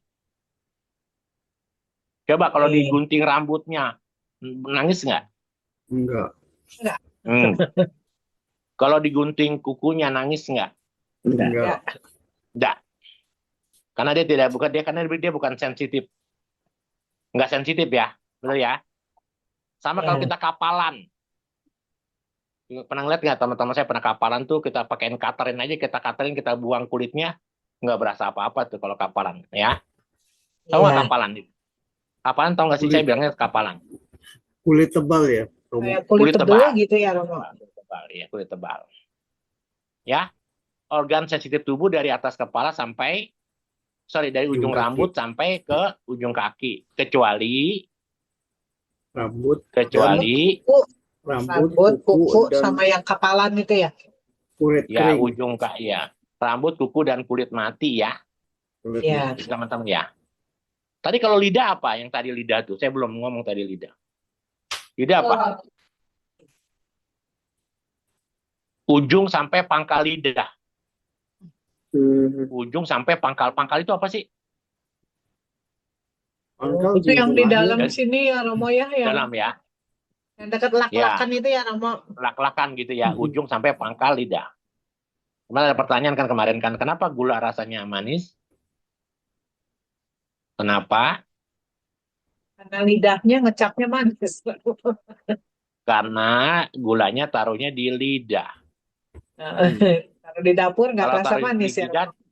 Coba kalau Oke. digunting rambutnya, nangis nggak? Enggak. Hmm. Kalau digunting kukunya, nangis nggak? Enggak. Nggak. Karena dia bukan sensitif. Nggak sensitif ya, benar ya? Sama Ya. kalau kita kapalan. Pernah ngeliat nggak teman-teman saya pernah kapalan tuh, kita pakein cutterin aja, kita buang kulitnya, nggak berasa apa-apa tuh kalau kapalan, ya. Tahu nggak Iya. kapalan? Kapalan tahu nggak sih, saya bilangnya kapalan. Kulit tebal ya. Romo. Kayak kulit Kulit tebal tebal. gitu ya Romo. Kulit tebal. Ya, organ sensitif tubuh dari atas kepala dari ujung Ujung kaki. rambut sampai ke ujung kaki, kecuali Rambut, Rambut, kuku, kuku, dan sama yang kapalan itu ya. kulit ya kering. ujung kaki ya, rambut, kuku, dan kulit mati ya, Kulit Ya. teman-teman ya. Tadi kalau lidah apa? Yang tadi lidah tuh, saya belum ngomong tadi lidah. Lidah apa? Ujung sampai pangkal lidah. Ujung sampai pangkal itu apa sih? Pangkal Itu yang di junjung dalam akhir. sini ya Romo ya, Dalam ya, yang dekat ya, lak-lakan itu ya Romo. lak-lakan gitu ya, ujung sampai pangkal lidah. Kemarin ada pertanyaan kan kemarin kan, kenapa gula rasanya manis? Kenapa? Karena lidahnya ngecapnya manis. Karena gulanya taruhnya di lidah. Kalau di dapur nggak Kalau kerasa taruh di manis ya lidah, Romo.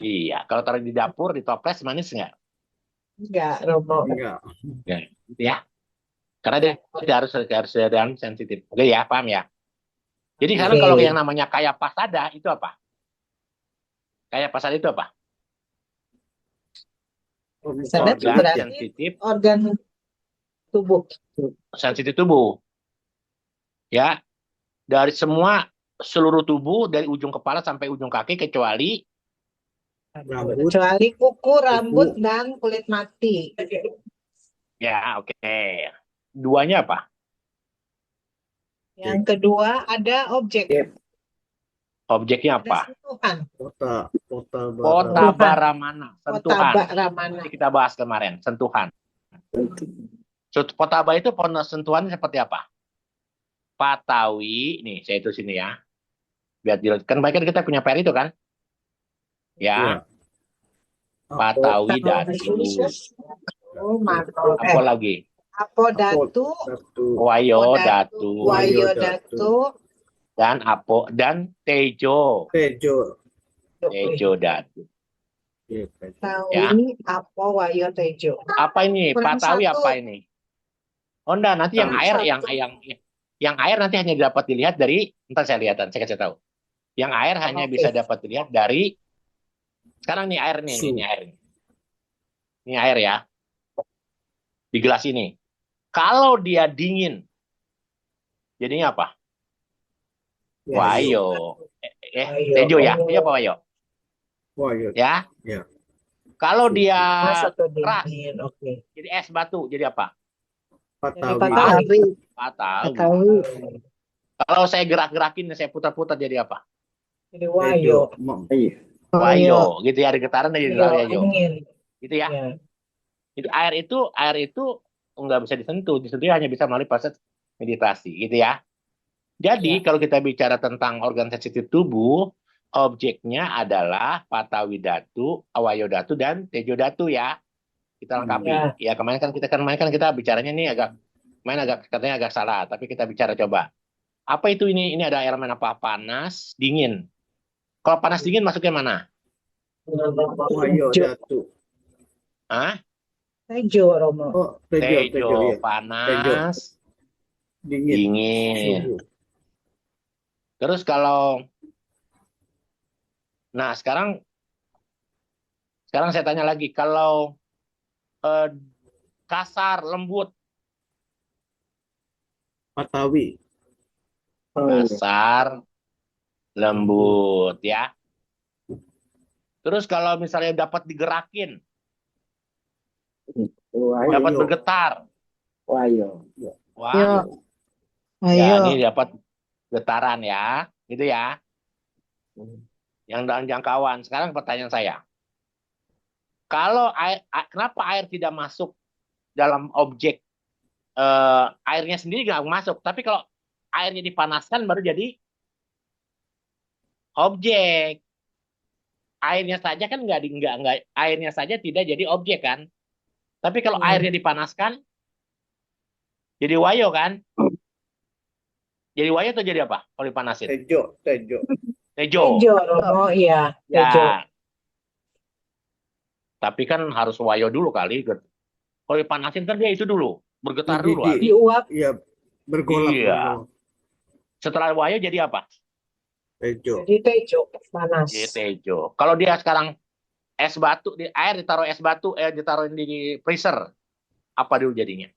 iya. Kalau taruh di dapur, di toples manis nggak? Enggak Romo. Enggak. Nggak. Gitu ya. Karena dia harus dalam sensitif. Oke ya, paham ya? Jadi sekarang kalau Oke. yang namanya kaya pasada itu apa? Kaya pasada itu apa? Sadar itu Organ berarti sensitif, organ tubuh. sensitif tubuh. Ya, dari semua seluruh tubuh dari ujung kepala sampai ujung kaki kecuali Rambut, Kecuali kuku, rambut, kuku, dan kulit mati. ya oke. Duanya apa? Yang kedua ada objek. Objeknya Ada apa? sentuhan. kota Kota bara, Baramana, Kota sentuhan. Ramana. Ini kita bahas kemarin, sentuhan. Kota itu sentuhannya seperti apa? Patawi, nih saya itu sini ya. Biar jelas. Kan baik kan kita punya PR itu kan? ya, Ya, Patawi Tahu. Datu. Oh, mantap. Apa lagi? Apodatu, satu, Wayo Datu. Wayodatu, Dan dan Tejo. tejo, Tejo Datu. ya, tejo. Ya. Tawi, Apo, Wayo, Tejo. Apa ini? Kurang Patawi satu. apa ini? Oh enggak, nanti yang Kurang air satu. yang air nanti hanya dapat dilihat dari, entar saya lihatan, saya kasih tahu. Yang air hanya Oke. bisa dapat dilihat dari, sekarang nih air nih, ini air nih. Ini air ya. Di gelas ini. Kalau dia dingin, jadinya apa? Wayo. Wayo. Tejo ya? Tejo apa wayo? Wah, ya, Ya. ya. Kalau dia Mas atau keras, dingin, oke. jadi es batu, jadi apa? Patawi, Patawi. Patawi. Patawi. Kalau saya gerak-gerakin, saya putar-putar jadi apa? Jadi tejo, Wayo. Wayo, gitu ya, ada getaran dari Wayo, wayo. angin. Gitu ya. Ya. Jadi air itu nggak bisa disentuh hanya bisa melalui proses meditasi, gitu ya. Jadi kalau kita bicara tentang organ sensitif tubuh, objeknya adalah Patawi Datu, Awayo Datu, dan Tejo Datu ya. Kita lengkapi. Ya kemarin kan kita bicaranya nih katanya agak salah, tapi kita bicara coba. Apa itu ini? Ini ada elemen apa? Panas, dingin. Kalau panas dingin masuknya mana? Wayo datu. Hah? Tejo, Romo. Oh, tejo, Tejo, ya. panas, Dingin. dingin. Suhu. Terus nah sekarang saya tanya lagi, kalau kasar, lembut, Patawi. kasar, lembut ya. Terus kalau misalnya dapat digerakin, dapat Wayo. bergetar, Wayo. wah, ya ini dapat getaran ya, gitu ya. Yang dalam jangkauan. Sekarang pertanyaan saya, kalau kenapa air tidak masuk dalam objek? Airnya sendiri nggak masuk, tapi kalau airnya dipanaskan baru jadi objek. Airnya saja kan nggak airnya saja tidak jadi objek kan? Tapi kalau airnya dipanaskan jadi wayo kan? Jadi wayo atau jadi apa? Kalau dipanasin? Tejo. Tejo. Tejo, Romo, iya. Tejo. Ya. Tapi kan harus wayo dulu kali. Kalau dipanasin kan dia itu dulu, bergetar dulu. Mendidih. Diuap. Iya, bergolak. Iya. bergolak. Setelah wayo jadi apa? Tejo. Jadi Tejo, panas. Jadi tejo. Kalau dia sekarang es batu, air ditaruh es batu, ditaruhin di freezer, apa dulu jadinya?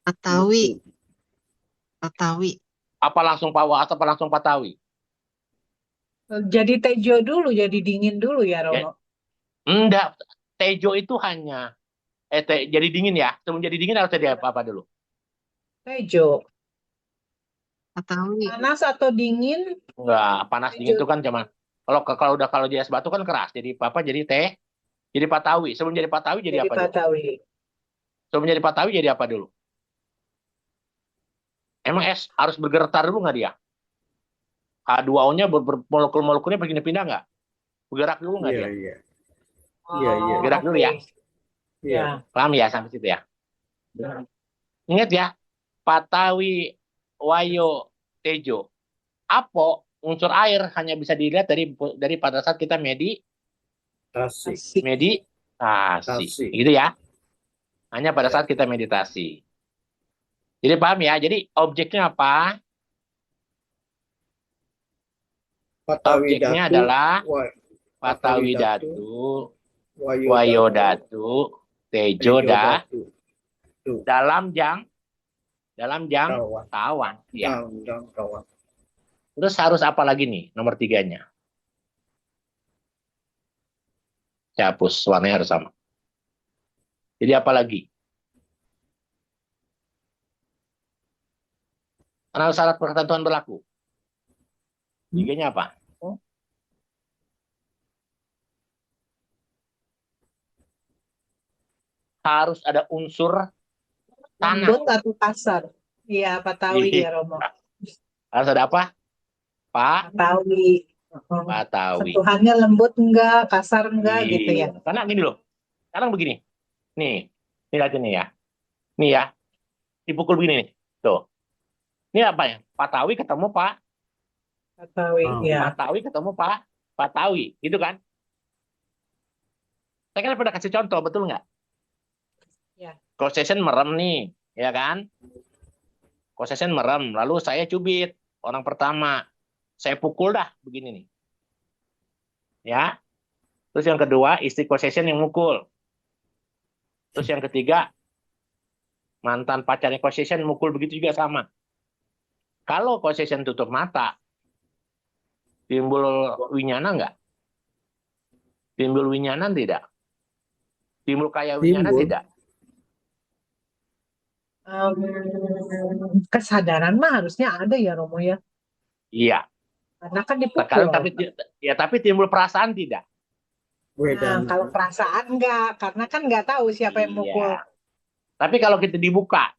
Patawi. Apa langsung Patawi? Jadi Tejo dulu, jadi dingin dulu ya, Romo. Enggak, tejo itu hanya jadi dingin ya. Sebelum jadi dingin harus jadi apa dulu? Tejo. Patawi. Panas atau dingin? Enggak, panas dingin Tejo. itu kan cuman kalau jadi es batu kan keras. Jadi jadi Jadi Patawi. Sebelum jadi Patawi jadi Jadi apa dulu? Patawi. Sebelum jadi Patawi jadi apa dulu? Emang es harus bergetar dulu nggak dia? H2O-nya molekul-molekulnya berpindah-pindah nggak? Bergerak dulu nggak Iya, dia? iya. Oh, Iya, iya. Gerak dulu ya. oke. Iya. Ya. Paham ya sampai situ ya? Ingat ya, Patawi, Wayo, Tejo. Apo, unsur air hanya bisa dilihat dari pada saat kita Tasik. Asik. meditasi. Tasik. Gitu ya. Hanya pada Ya. saat kita meditasi. Jadi paham ya? Jadi objeknya apa? Patawi Objeknya Datu, adalah Wa- Patawi Datu, Datu, Wayo Wayo Datu, Datu, Tejo Tejo Datu, dalam jang kawan, kawan. Ya. kawan. Terus harus apa lagi nih? Nomor 3-nya. Saya hapus, warnanya harus sama. Jadi apa lagi? Karena syarat ketentuan berlaku. 3-nya apa? Harus ada unsur tanah. Lembut atau kasar? Iya, Patawi Iya. ya Romo. Harus ada apa? Patawi. Patawi. Sentuhannya lembut enggak, kasar enggak gitu ya. Iya. Karena gini loh. Sekarang begini. Nih lihat ini ya. Nih ya. Dipukul begini nih. Tuh. Ini apa ya? Patawi ketemu Patawi, Oh. ya. Patawi ketemu Patawi. Gitu kan? Saya kan pernah kasih contoh, betul nggak? Ya. Cross section merem nih. Ya kan? Cross section merem. Lalu saya cubit. Orang pertama. Saya pukul dah. Begini nih. Ya. Terus yang kedua, istri cross section yang mukul. Terus yang ketiga, mantan pacarnya cross section mukul begitu juga sama. Kalau cross section tutup mata, timbul winyana nggak? Timbul winyanan tidak? Timbul kayak winyana Timbul. tidak? Kesadaran mah harusnya ada ya Romo ya. Iya. Karena kan dipukul. Sekarang tapi timbul perasaan tidak? Nah, Wedana. kalau perasaan enggak, karena kan nggak tahu siapa yang mukul. Iya. Tapi kalau kita dibuka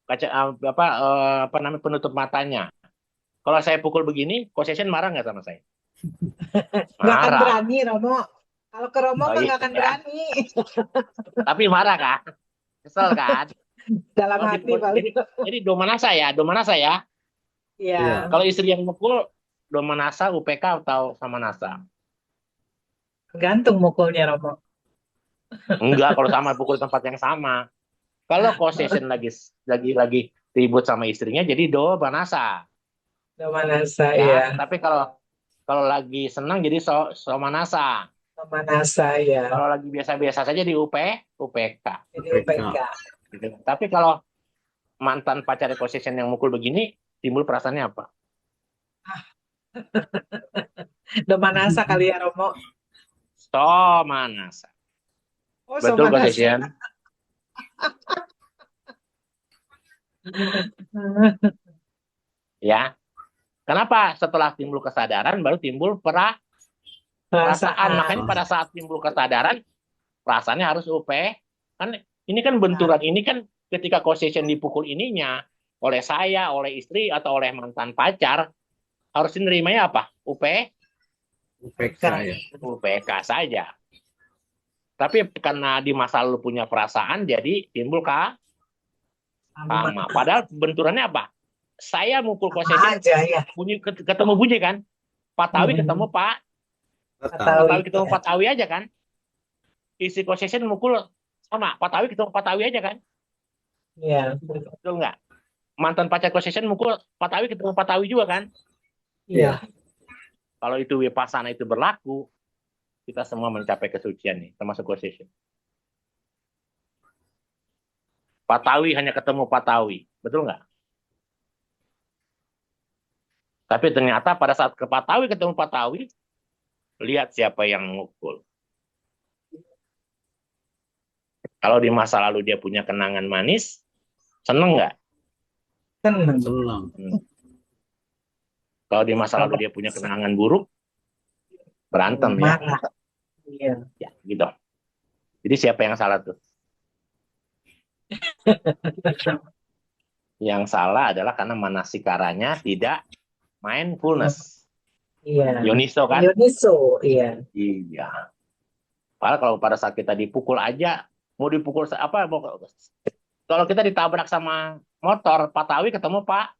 apa namanya penutup matanya. Kalau saya pukul begini, cross section marah nggak sama saya? Nggak akan Marah. berani Romo. Kalau ke Romo Oh, mah iya. nggak akan berani. Tapi marah kan? Kesel kan? Dalam Oh, hati paling. Jadi domanasa ya. Iya. Iya. Kalau istri yang mukul, domanasa, UPK atau sama nasa? Tergantung mukulnya Romo. Enggak, kalau sama pukul tempat yang sama. Kalau cross section lagi ribut sama istrinya, jadi domanasa. Domanasa, Ya. ya. Tapi kalau lagi senang jadi somanasa. Domanasa, ya. Kalau lagi biasa-biasa saja di UPK. Jadi UPK. Gitu. Tapi kalau mantan pacar cross section yang mukul begini, timbul perasaannya apa? Domanasa kali ya Romo. Somanasa. Oh, Betul cross Somanasa. section? Ya. Kenapa? Setelah timbul kesadaran baru timbul perasaan. Makanya pada saat timbul kesadaran, perasaannya harus kan ini kan benturan ini kan ketika cross section dipukul ininya oleh saya, oleh istri atau oleh mantan pacar, harus nerimanya apa? UPK ya. UPK saja. Tapi karena di masa lalu punya perasaan, jadi timbul sama. Padahal benturannya apa? Saya mukul cross section, aja ya. ketemu bunyi kan? Patawi ketemu Patawi ketemu Patawi aja kan? Isi cross section mukul sama, Patawi ketemu Patawi aja kan? Iya. Betul nggak? Mantan pacar cross section mukul Patawi ketemu Patawi juga kan? Iya. Kalau itu vipassana itu berlaku, kita semua mencapai kesucian nih, termasuk cross section. Patawi hanya ketemu Patawi, betul nggak? Tapi ternyata pada saat ke Patawi ketemu Patawi, lihat siapa yang mukul. Kalau di masa lalu dia punya kenangan manis, seneng nggak? Senang. Kalau di masa lalu dia punya kenangan buruk, berantem ya. Marah. Iya. Ya, gitu. Jadi siapa yang salah tuh? Yang salah adalah karena manasikaranya tidak mindfulness. Iya. Yoniso kan? Yoniso, iya. Iya. Padahal kalau pada saat kita dipukul aja, mau dipukul apa? Kalau kita ditabrak sama motor, Pak Tawi ketemu Pak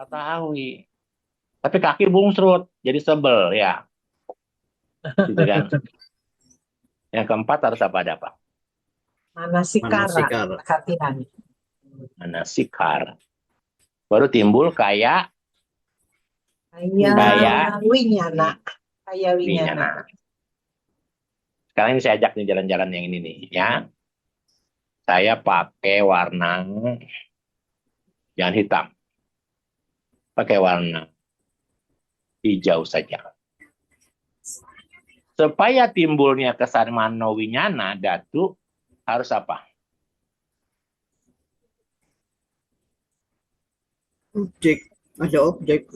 Tawi. Tapi kaki bungsrut, jadi sebel ya. Gitu kan. Yang keempat harus apa ada Pak? Manasikara, Manasikara. perhatian. Manasikara. Baru timbul kayak Kayak winyana. Kayak winyana. Winyana. Sekarang ini saya ajak nih jalan-jalan yang ini nih ya. Saya pakai warna jangan hitam. Pakai warna hijau saja. Supaya timbulnya kesan mano winyana datu harus apa? Objek. Ada objek.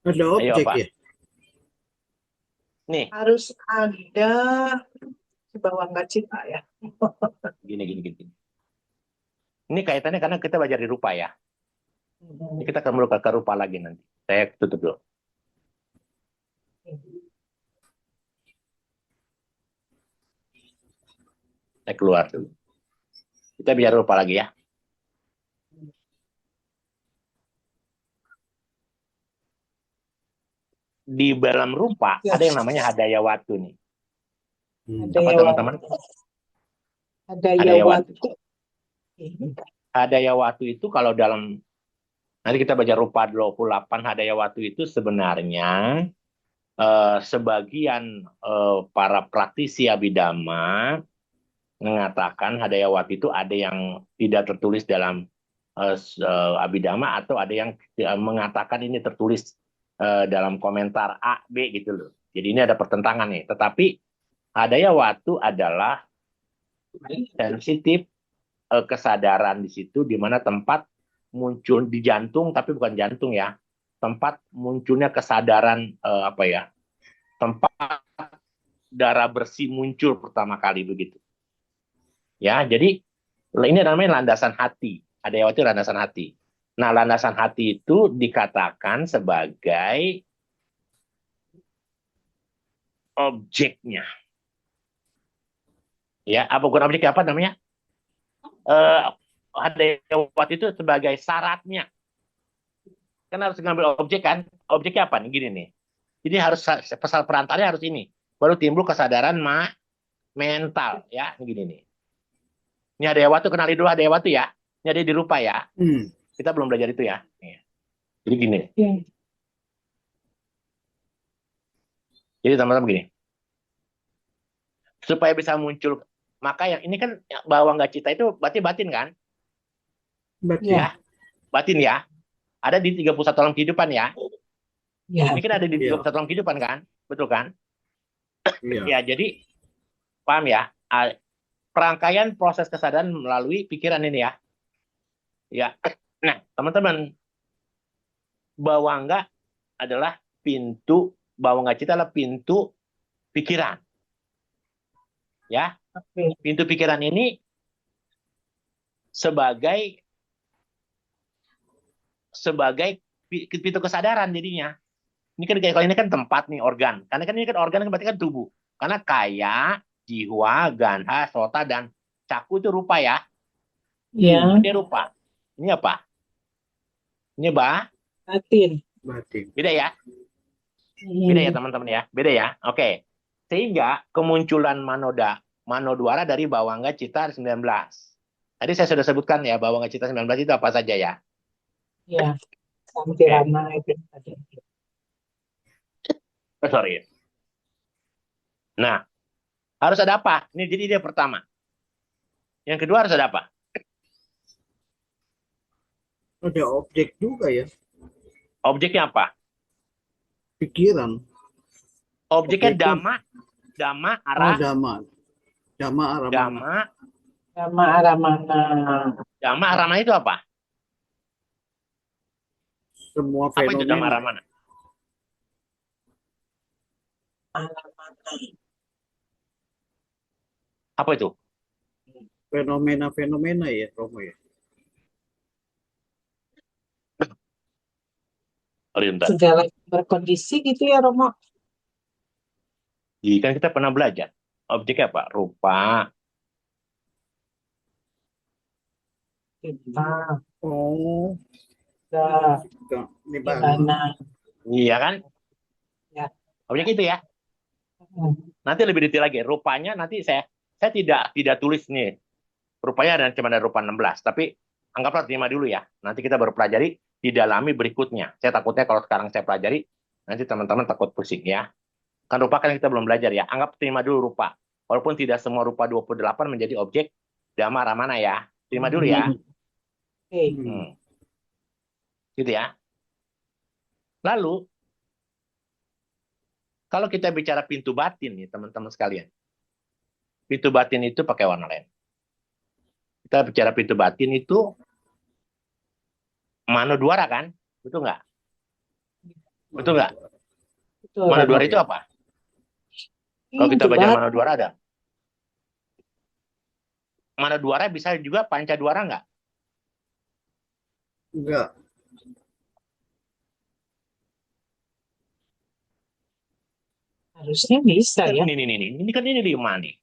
Ada objek Pak. ya? Nih. Harus ada di bawah nggak cita ya. Gini. Ini kaitannya karena kita belajar di rupa ya. Ini kita akan ke rupa lagi nanti. Saya tutup dulu. Saya keluar dulu. Kita bicara rupa lagi ya. Di dalam rupa ada yang namanya hadaya watu nih. Apa teman-teman? Hadaya watu. Hadaya watu itu kalau dalam nanti kita baca rupa 28 hadaya watu itu sebenarnya sebagian para praktisi abhidhamma mengatakan hadaya watu itu ada yang tidak tertulis dalam abhidhamma atau ada yang mengatakan ini tertulis dalam komentar A, B gitu loh. Jadi ini ada pertentangan nih. Tetapi hadaya watu adalah sensitif kesadaran di situ di mana tempat muncul di jantung tapi bukan jantung ya. Tempat munculnya kesadaran tempat darah bersih muncul pertama kali begitu. Ya, jadi ini namanya landasan hati. Hadaya watu landasan hati. Nah, landasan hati itu dikatakan sebagai objeknya. Ya, bukan objek apa namanya? Hadaya watu itu sebagai syaratnya. Kan harus ngambil objek kan? Objeknya apa nih? Gini nih. Jadi harus pasal perantaranya harus ini. Baru timbul kesadaran mental ya, gini nih. Ini hadaya watu, kenali dulu hadaya watu ya. Ini ada di rupa ya. Kita belum belajar itu ya. Jadi gini. Jadi teman-teman begini. Supaya bisa muncul, maka yang ini kan bawang nggak cita itu berarti batin kan? Batin. Ya. Batin ya. Ada di 31 alam kehidupan ya. Ya. Ini kan ada di 31 alam kehidupan kan? Betul kan? Iya. Ya, jadi paham ya? Perangkaian proses kesadaran melalui pikiran ini ya. Ya. Nah, teman-teman, bawangga adalah pintu, bawangga cita adalah pintu pikiran. Ya. Pintu pikiran ini sebagai pintu kesadaran jadinya. Ini kan kalau ini kan tempat nih organ. Karena kan ini kan organ kan berarti kan tubuh. Karena kaya, jiwa, gandha, sota dan caku itu rupa ya. Iya. Ini rupa. Ini apa? Ini Batin. Beda ya? Beda ya teman-teman ya? Beda ya? Oke. Sehingga kemunculan manodwara dari bawangga cita 19. Tadi saya sudah sebutkan ya bawangga cita 19 itu apa saja ya? Iya. Sampirana itu. Sorry. Nah, harus ada apa? Ini jadi dia pertama. Yang kedua harus ada apa? Ada objek juga ya. Objeknya apa? Pikiran. Objeknya Objek dhamma, arah, Dhamma aramana itu apa? semua Apa itu dhamma fenomena, ramana? Apa itu? fenomena-fenomena ya Romo ya. Oh, bentar. Segala yang berkondisi gitu ya Romo. Kan kita pernah belajar. Objeknya apa? Rupa, Kita Oh, udah di di mana? mana iya kan? ya. Objek itu ya. Hmm. Nanti lebih detail lagi. Rupanya nanti saya tidak tulis nih. Rupanya cuma ada rupa 16, tapi anggaplah terima dulu ya. Nanti kita baru pelajari, didalami berikutnya. Saya takutnya kalau sekarang saya pelajari, nanti teman-teman takut pusing ya. Kan rupa kan kita belum belajar ya. Anggap terima dulu rupa. Walaupun tidak semua rupa 28 menjadi objek dhamma ramana ya. Terima dulu ya. Oke. Hmm. Gitu ya. Lalu, kalau kita bicara pintu batin nih teman-teman sekalian. Pintu batin itu pakai warna lain. Kita bicara pintu batin itu Manodwara kan? Betul nggak? Betul nggak? Betul, Manodwara Romo. itu apa? Kalau kita baca Manodwara ada. Manodwara bisa juga Pancadwara nggak? Enggak. Harusnya bisa ya. Ini kan ini 5 nih.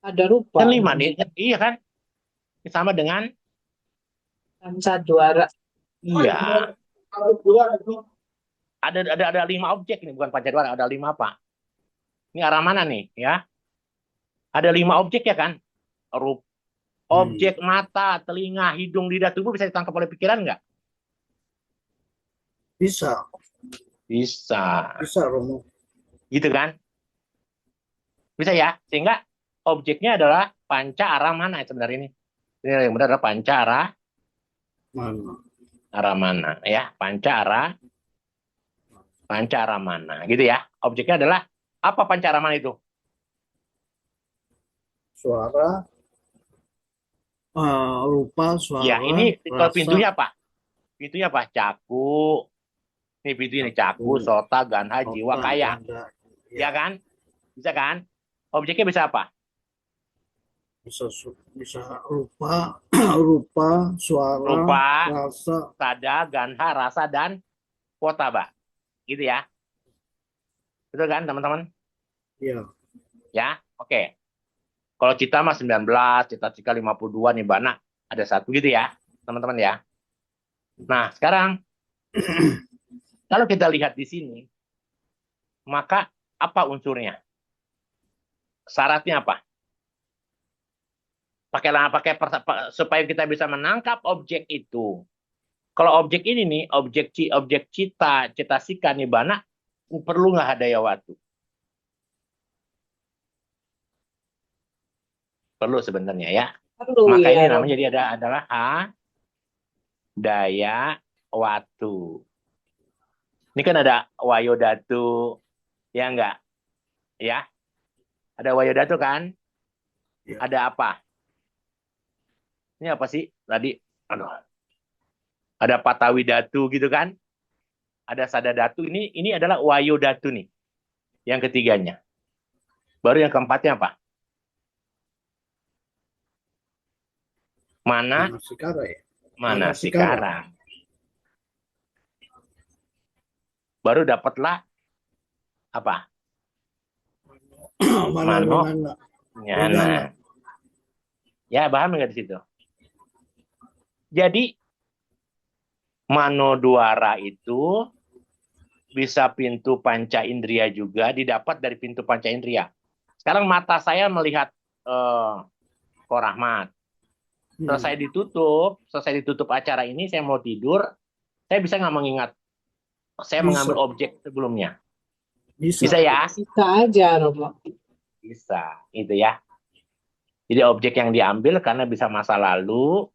Ada rupa. Kan 5 nih. Iya kan? Sama dengan Pancadwara. iya. Ada 5 objek nih, bukan Pancadwara. Ada 5 apa? Ini arah mana nih ya? Ada 5 objek ya kan? Objek mata, telinga, hidung, lidah, tubuh bisa ditangkap oleh pikiran nggak? Bisa, Bisa. bisa Romo. Gitu kan? Bisa ya? Sehingga objeknya adalah panca arah mana sebenarnya ini? Ini yang benar adalah panca arah mana ya? Panca arah mana gitu ya? Objeknya adalah apa panca arah mana itu? Suara, rupa, suara, Ya, ini kalau rasa, pintunya apa? Pintunya apa? Caku. Ini pintu ini caku, sota, ganha, jiwa, kaya. ganda. Ya kan? Bisa kan? Objeknya bisa apa? Bisa rupa, rupa, suara, Rupa, rasa, sada, ganha, rasa, dan potaba. Gitu ya. Betul kan teman-teman? ya. Ya, oke. Kalau cita mah 19, cita-cita 52, nibbana ada 1 gitu ya, teman-teman ya. Nah, sekarang kalau kita lihat di sini, maka apa unsurnya? Syaratnya apa? Supaya kita bisa menangkap objek itu. Kalau objek ini nih, objek cita, cetasika, nibbana, perlu nggak hadaya watu? Perlu sebenarnya ya. Perlu Maka ya, ini Romo. namanya jadi adalah hadaya watu. Ini kan ada wayodatu, ya enggak? Ya, ada wayodatu kan? Ya. Ada apa? Ini apa sih tadi? Aduh. Ada patawidatu gitu kan? Ada sadadatu. Ini adalah wayodatu nih. Yang ketiganya. Baru yang keempatnya apa? Manasikara ya. Manasikara. Baru dapatlah apa? Mano. Nyana. Ya, paham nggak di situ? Jadi, manodwara itu bisa pintu panca indera juga didapat dari pintu panca indera. Sekarang mata saya melihat Ko Rahmat. Selesai ditutup acara ini, saya mau tidur, saya bisa nggak mengingat? Saya mengambil objek sebelumnya. Bisa ya? Bisa aja, Romo. Bisa, itu ya. Jadi objek yang diambil karena bisa masa lalu,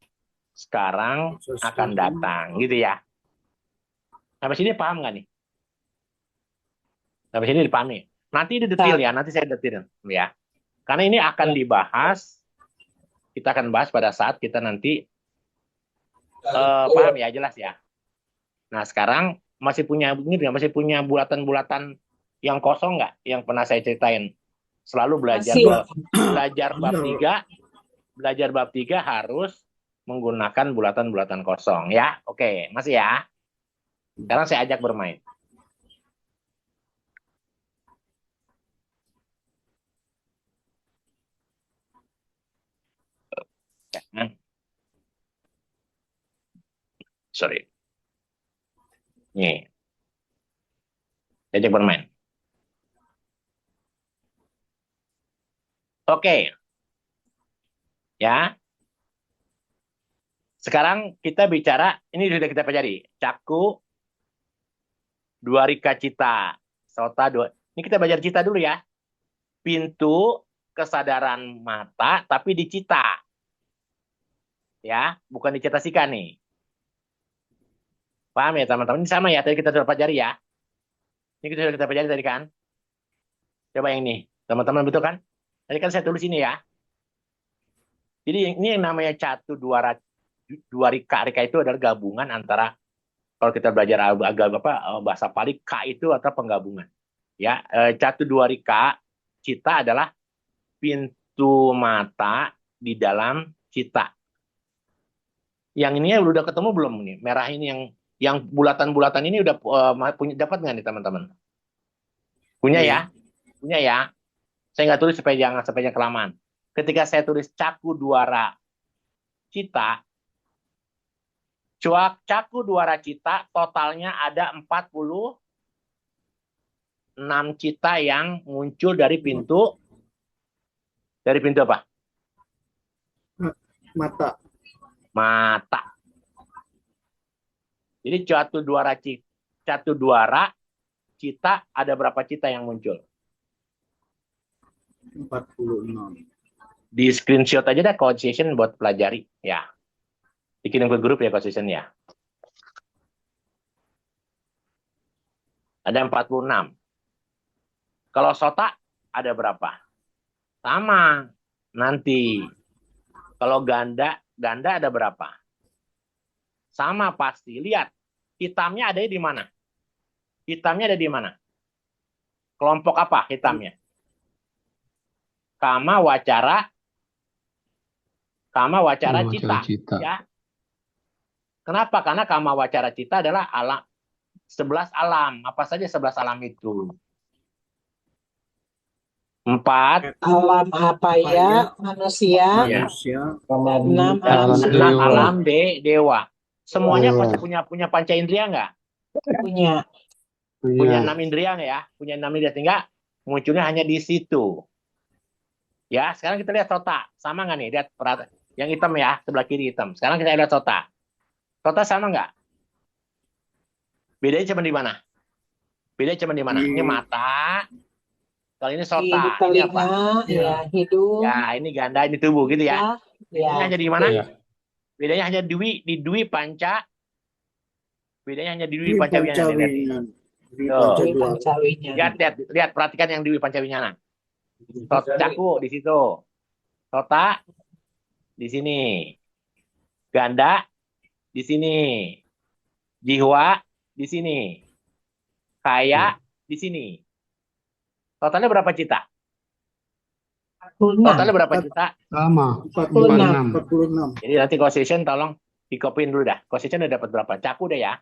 sekarang akan datang, gitu ya. Sampai sini paham nggak nih? Sampai sini dipahami. Nanti ini detail ya, nanti saya detail ya. Karena ini akan dibahas, kita akan bahas pada saat kita nanti paham ya, jelas ya. Nah, sekarang masih punya ini nggak? Masih punya bulatan-bulatan yang kosong nggak? Yang pernah saya ceritain. Selalu Masih. belajar bab 3 harus menggunakan bulatan-bulatan kosong ya. Oke, masih ya. Sekarang saya ajak bermain. Sorry. Nih, saya ajak bermain. Oke, ya. Sekarang kita bicara, ini sudah kita pelajari. Caku, dua rika cita. Sota, dua. Ini kita belajar cita dulu ya. Pintu kesadaran mata, tapi dicita. Ya, bukan dicetasikan nih. Paham ya teman-teman? Ini sama ya, tadi kita sudah pelajari ya. Ini kita sudah kita pelajari tadi kan. Coba yang ini. Teman-teman betul kan? Tadi kan saya tulis ini ya. Jadi ini yang namanya catu dua rika. Rika itu adalah gabungan antara, kalau kita belajar agak bahasa Pali, K itu atau penggabungan. Ya, catu dua rika cita adalah pintu mata di dalam cita. Yang ini udah ketemu belum nih? Merah ini yang bulatan-bulatan ini udah punya, dapat nggak nih teman-teman? Punya ya? Punya ya? Saya nggak tulis supaya jangan kelamaan. Ketika saya tulis caku duara cita, caku duara cita totalnya ada 46 cita yang muncul dari pintu apa? Mata. Jadi catu duara cita ada berapa cita yang muncul? 46. Di screenshot aja deh consciation buat pelajari ya. Dikirim ke grup ya consciation ya. Ada 46. Kalau sota ada berapa? Sama. Nanti. Kalau ganda ada berapa? Sama pasti. Lihat. Hitamnya ada di mana? Hitamnya ada di mana? Kelompok apa hitamnya? Kama wacara cita. Ya. Kenapa? Karena kama wacara cita adalah alam 11 alam. Apa saja 11 alam itu? 4 Alam apa ya? Manusia. ya. Dan 6 alam Alam suci. dewa. Alam dewa. Semuanya pasti punya panca indera nggak? Punya. Punya 6 indera nggak ya? Punya 6 indera, sehingga munculnya hanya di situ. Ya, sekarang kita lihat sota. Sama nggak nih? Lihat yang hitam ya, sebelah kiri hitam. Sekarang kita lihat sota. Sota sama nggak? Bedanya cuma di mana? Ini mata. Kalau ini Di sota. Ini telinga, apa? ya, hidung. Ya, ini ganda, ini tubuh gitu ya. Bedanya Ya. hanya di mana? Iya. Bedanya hanya di dwi panca. Bedanya hanya di dwi panca winyana. Dwi pancawinya. Lihat, perhatikan yang dwi panca winyana. Caku di situ. Sota di sini. Ganda di sini. Jiwa di sini. Kaya di sini. Totalnya berapa cita? 46. Totalnya berapa cita? Sama. 46. Jadi nanti consciation tolong dikopiin dulu dah. Consciation udah dapat berapa? Caku udah ya.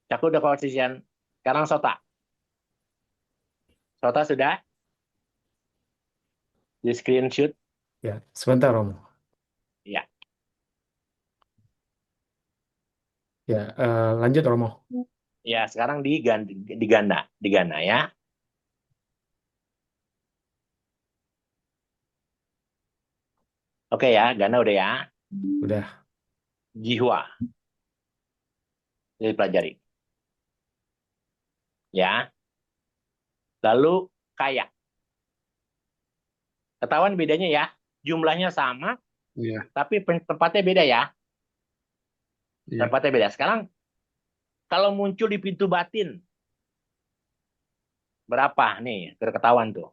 Caku udah consciation. Sekarang sota. Sota sudah? Di screenshot. Ya, sebentar Romo. Ya. Ya, lanjut Romo. Ya, sekarang diganda ya. Oke ya, ganda udah ya. Udah. Jiwa. Jadi pelajari. Ya. Lalu kaya. Ketahuan bedanya ya. Jumlahnya sama, Iya. tapi tempatnya beda ya. Iya. Tempatnya beda. Sekarang kalau muncul di pintu batin, berapa nih? Ketahuan tuh.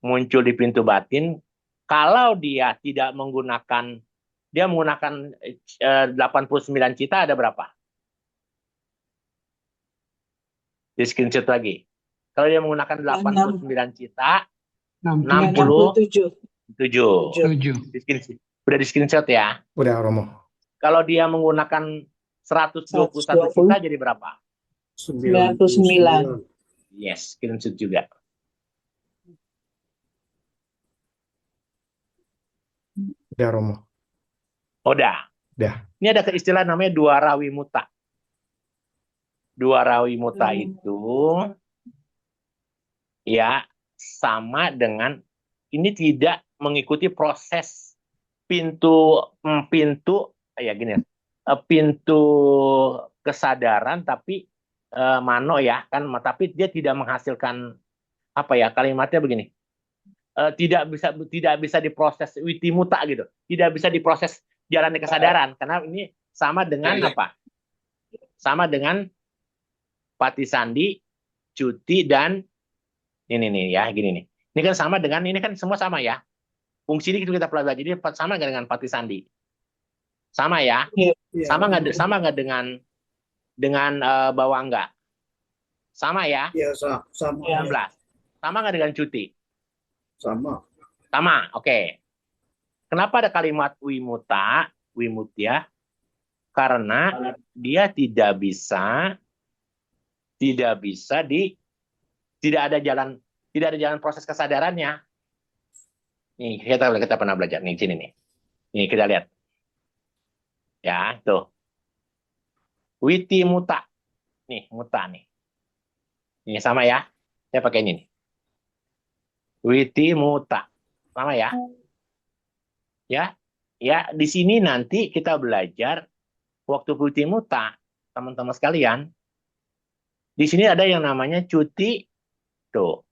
Muncul di pintu batin, kalau dia tidak menggunakan dia menggunakan 89 cita ada berapa? Di screenshot lagi. Kalau dia menggunakan 89 cita, 67. 67. 7. Udah di screenshot ya. Udah, Romo. Kalau dia menggunakan 121 cita jadi berapa? 99. Yes, screenshot juga. Udah, Romo. Udah. Udah. Ini ada istilah namanya dua rawi muta. Dua rawi muta itu ya sama dengan ini tidak mengikuti proses pintu ya gini ya, pintu kesadaran tapi mano ya kan, tapi dia tidak menghasilkan apa ya, kalimatnya begini, tidak bisa diproses witi muta gitu, tidak bisa diproses jalannya kesadaran karena ini sama dengan apa, sama dengan pati sandi, cuti, dan ini nih ya gini nih, ini kan sama dengan ini kan semua sama ya, fungsi ini kita pelajari, jadi sama nggak dengan pati sandi, sama ya, sama nggak dengan bawah enggak, sama ya, Iya, sama. 19, sama nggak dengan cuti, Sama. oke. Kenapa ada kalimat wimutya? Karena dia tidak ada jalan proses kesadarannya. Nih, kita pernah belajar nih sini nih. Nih kita lihat. Ya, tuh. Witi muta. Nih, muta nih. Ini sama ya. Saya pakai ini nih. Witi muta. Sama ya. Ya, di sini nanti kita belajar waktu witi muta, teman-teman sekalian. Di sini ada yang namanya cuti, tuh,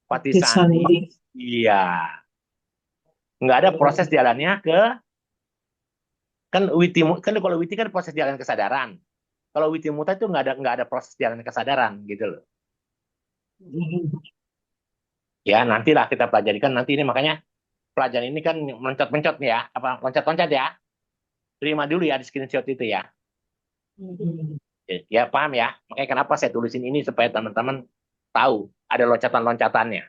pati sandi, iya, nggak ada proses jalannya kan kalau witi kan proses jalan kesadaran, kalau witi muta itu nggak ada proses jalan kesadaran gitu loh. Ya nantilah kita pelajarikan nanti ini, makanya pelajaran ini kan mencot-mencot nih ya, apa loncat-loncat ya, terima dulu ya di screenshot itu ya. Ya paham ya, makanya kenapa saya tulisin ini supaya teman-teman tahu ada loncatan-loncatannya.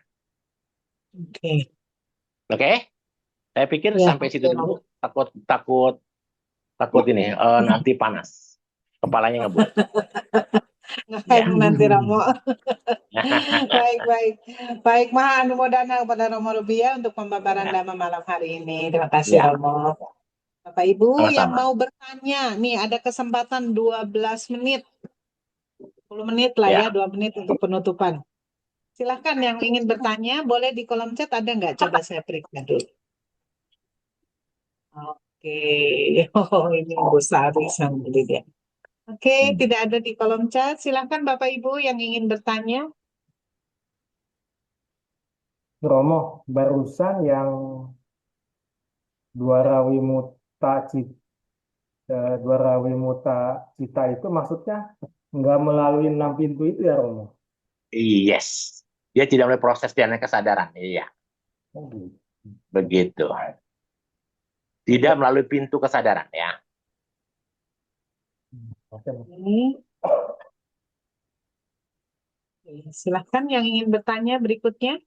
Oke? Saya pikir sampai situ dulu, takut ini nanti panas, kepalanya ngebut. Baik, nanti Romo. Baik, Maha Anumodana kepada Romo Rubia untuk pembabaran Dhamma malam hari ini. Terima kasih Romo. Bapak Ibu Sama-sama. yang mau bertanya, nih ada kesempatan 12 menit. 10 menit lah ya, 2 menit untuk penutupan. Silahkan yang ingin bertanya, boleh di kolom chat, ada nggak? Coba saya periksa dulu. Oke, oh ini Bu Sari sambil dia. Oke, tidak ada di kolom chat. Silahkan Bapak Ibu yang ingin bertanya. Romo, barusan yang dua rawi muta cita itu maksudnya nggak melalui 6 pintu itu ya, Romo? Yes, dia tidak melalui proses jalan kesadaran, iya, begitu. Tidak melalui pintu kesadaran ya. Silahkan yang ingin bertanya berikutnya.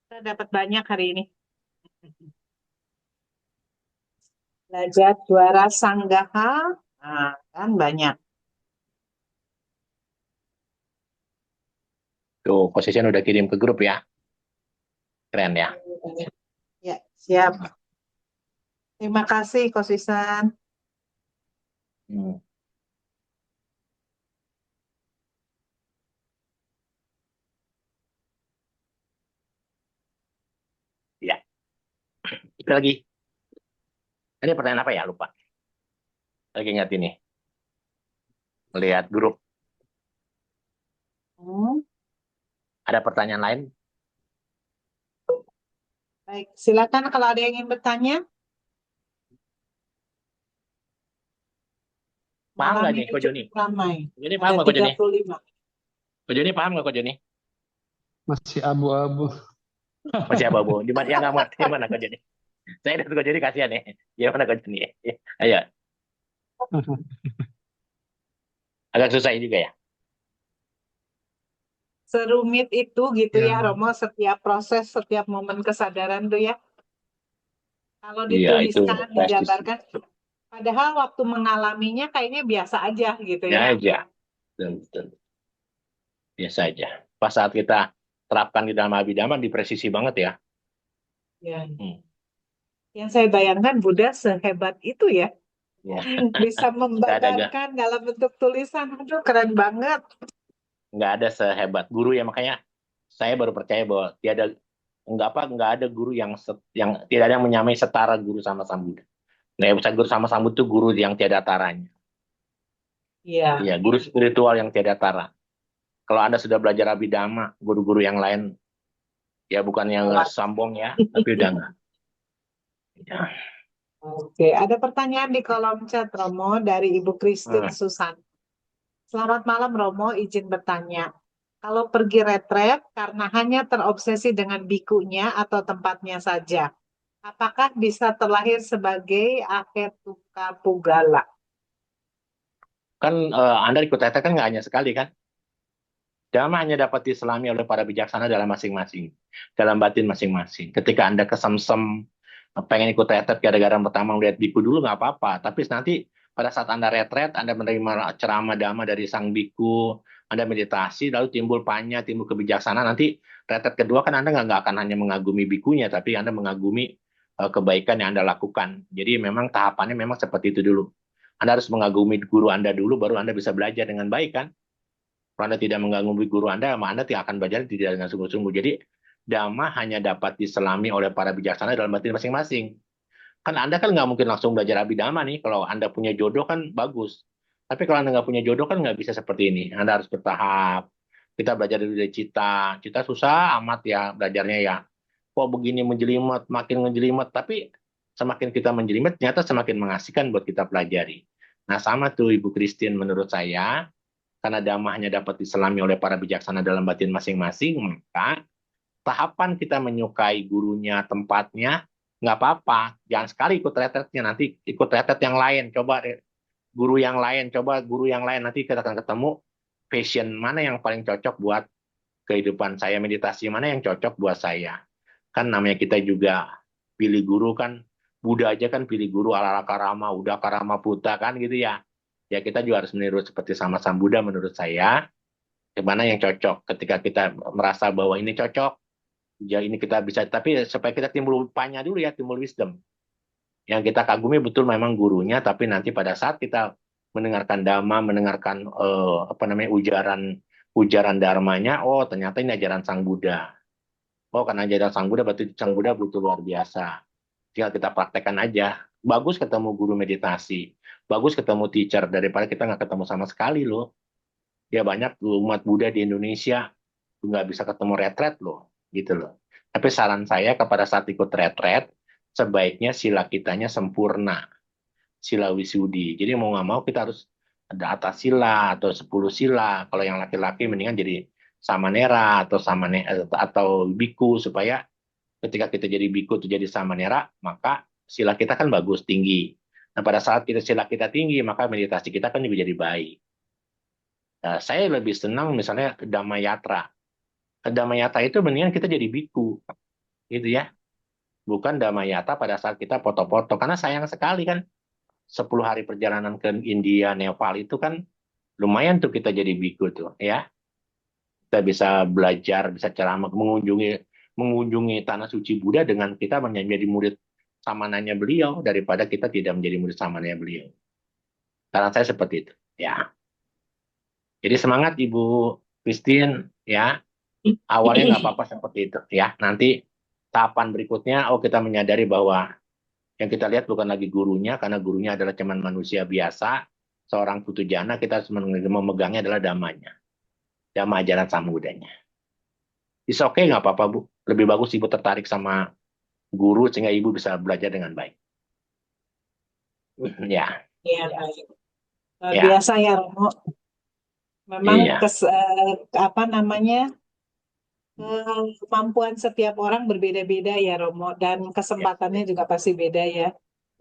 Kita dapat banyak hari ini. Belajar juara sanggaha, nah, kan banyak. Tuh, posisinya udah kirim ke grup ya. Keren ya. Ya, siap. Terima kasih, Kosisan. Ya. Itu lagi. Ini pertanyaan apa ya? Lupa. Lagi ingat ini. Melihat grup. Ada pertanyaan lain? Baik, silakan kalau ada yang ingin bertanya. Paham nggak nih, Ko Joni? Joni paham nggak, Ko Joni? Ko Joni paham nggak, Ko Joni? Masih abu-abu. Masih apa, Bu? Di mana yang nggak mengerti gimana kau jadi? Saya udah kau jadi kasihan ya. Gimana kau jadi? Ayo, agak susah juga ya. Serumit itu gitu Ya. ya, Romo, setiap proses, setiap momen kesadaran tuh ya. Kalau Iya, itu dituliskan, prestis. digambarkan, padahal waktu mengalaminya kayaknya biasa aja gitu Ya ya. aja. Betul, betul. Biasa aja. Pas saat kita terapkan di dalam abidama, dipresisi banget ya. Ya. Hmm. Yang saya bayangkan Buddha sehebat itu ya, Ya, bisa nggak ada, membebankan dalam bentuk tulisan. Aduh, keren banget. nggak ada sehebat guru ya. Makanya saya baru percaya bahwa nggak ada guru yang tidak ada yang menyamai setara guru sama Sang Buddha. Nggak bisa guru sama Sang Buddha itu guru yang tiada taranya. Iya. Iya, guru spiritual yang tiada tara. Kalau Anda sudah belajar abidama, guru-guru yang lain ya bukan yang sombong ya, tapi udah nggak. Ya. Oke, ada pertanyaan di kolom chat Romo dari Ibu Christine Hmm. Susan. Selamat malam Romo, izin bertanya. Kalau pergi retret karena hanya terobsesi dengan bikunya atau tempatnya saja, apakah bisa terlahir sebagai ahetuka pugala? Kan Anda ikut tetek kan nggak hanya sekali kan? Dhamma hanya dapat diselami oleh para bijaksana dalam masing-masing, dalam batin masing-masing. Ketika Anda kesemsem, pengen ikut retret gara-gara pertama melihat biku dulu nggak apa-apa. Tapi nanti pada saat Anda retret, Anda menerima ceramah Dhamma dari sang biku, Anda meditasi, lalu timbul panya, timbul kebijaksanaan. Nanti retret kedua kan Anda nggak akan hanya mengagumi bikunya, tapi Anda mengagumi kebaikan yang Anda lakukan. Jadi memang tahapannya memang seperti itu dulu. Anda harus mengagumi guru Anda dulu, baru Anda bisa belajar dengan baik kan? Kalau Anda tidak mengganggu guru Anda, Anda tidak akan belajar tidak dengan sungguh-sungguh. Jadi, Dhamma hanya dapat diselami oleh para bijaksana dalam batin masing-masing. Kan Anda kan nggak mungkin langsung belajar abidama nih. Kalau Anda punya jodoh kan bagus. Tapi kalau Anda nggak punya jodoh kan nggak bisa seperti ini. Anda harus bertahap. Kita belajar dulu dari cita. Cita susah amat ya belajarnya ya. Kok begini menjelimet, makin menjelimet. Tapi semakin kita menjelimet, ternyata semakin mengasihkan buat kita pelajari. Nah sama tuh Ibu Christine menurut saya, karena dhamma hanya dapat diselami oleh para bijaksana dalam batin masing-masing, maka tahapan kita menyukai gurunya, tempatnya, nggak apa-apa. Jangan sekali ikut retretnya, nanti ikut retret yang lain. Coba guru yang lain, coba guru yang lain. Nanti kita akan ketemu passion mana yang paling cocok buat kehidupan saya, meditasi mana yang cocok buat saya. Kan namanya kita juga pilih guru kan, Buddha aja kan pilih guru ala Karama, udah Karama Buddha kan gitu ya. Ya kita juga harus meniru seperti sama Sang Buddha menurut saya, mana yang cocok. Ketika kita merasa bahwa ini cocok, ya ini kita bisa, tapi supaya kita timbul panya dulu ya, timbul wisdom. Yang kita kagumi betul memang gurunya, tapi nanti pada saat kita mendengarkan dhamma, mendengarkan apa namanya ujaran dharmanya, oh ternyata ini ajaran Sang Buddha. Oh karena ajaran Sang Buddha berarti Sang Buddha butuh luar biasa. Tinggal kita praktekkan aja. Bagus ketemu guru meditasi, bagus ketemu teacher daripada kita nggak ketemu sama sekali loh. Ya banyak umat Buddha di Indonesia nggak bisa ketemu retret loh, gitu loh. Tapi saran saya kepada saat ikut retret, sebaiknya sila kitanya sempurna, sila wisudi. Jadi mau nggak mau kita harus ada atas sila atau 10 sila. Kalau yang laki-laki mendingan jadi samanera atau biku supaya ketika kita jadi biku itu jadi samanera, maka sila kita kan bagus tinggi. Nah pada saat kita sila kita tinggi, maka meditasi kita kan juga jadi baik. Nah, saya lebih senang misalnya Dhamma Yatra. Dhamma Yatra itu mendingan kita jadi biku, gitu ya. Bukan Dhamma Yatra pada saat kita foto-foto. Karena sayang sekali kan, 10 hari perjalanan ke India, Nepal itu kan lumayan tuh kita jadi biku tuh, ya. Kita bisa belajar, bisa ceramah, mengunjungi tanah suci Buddha dengan kita menjadi murid samananya beliau daripada kita tidak menjadi murid samananya beliau. Saran saya seperti itu, ya. Jadi semangat Ibu Christine, ya. Awalnya nggak apa-apa seperti itu, ya. Nanti tahapan berikutnya, kita menyadari bahwa yang kita lihat bukan lagi gurunya, karena gurunya adalah cuman manusia biasa, seorang putujana, kita harus memegangnya adalah damanya. Dhamma ajaran samudanya. It's okay, nggak apa-apa, Bu. Lebih bagus Ibu tertarik sama guru sehingga Ibu bisa belajar dengan baik. Ya, Iya, baik. Luar ya, biasa ya Romo. Memang iya. apa namanya, Kemampuan setiap orang berbeda-beda ya Romo, dan kesempatannya juga pasti beda ya.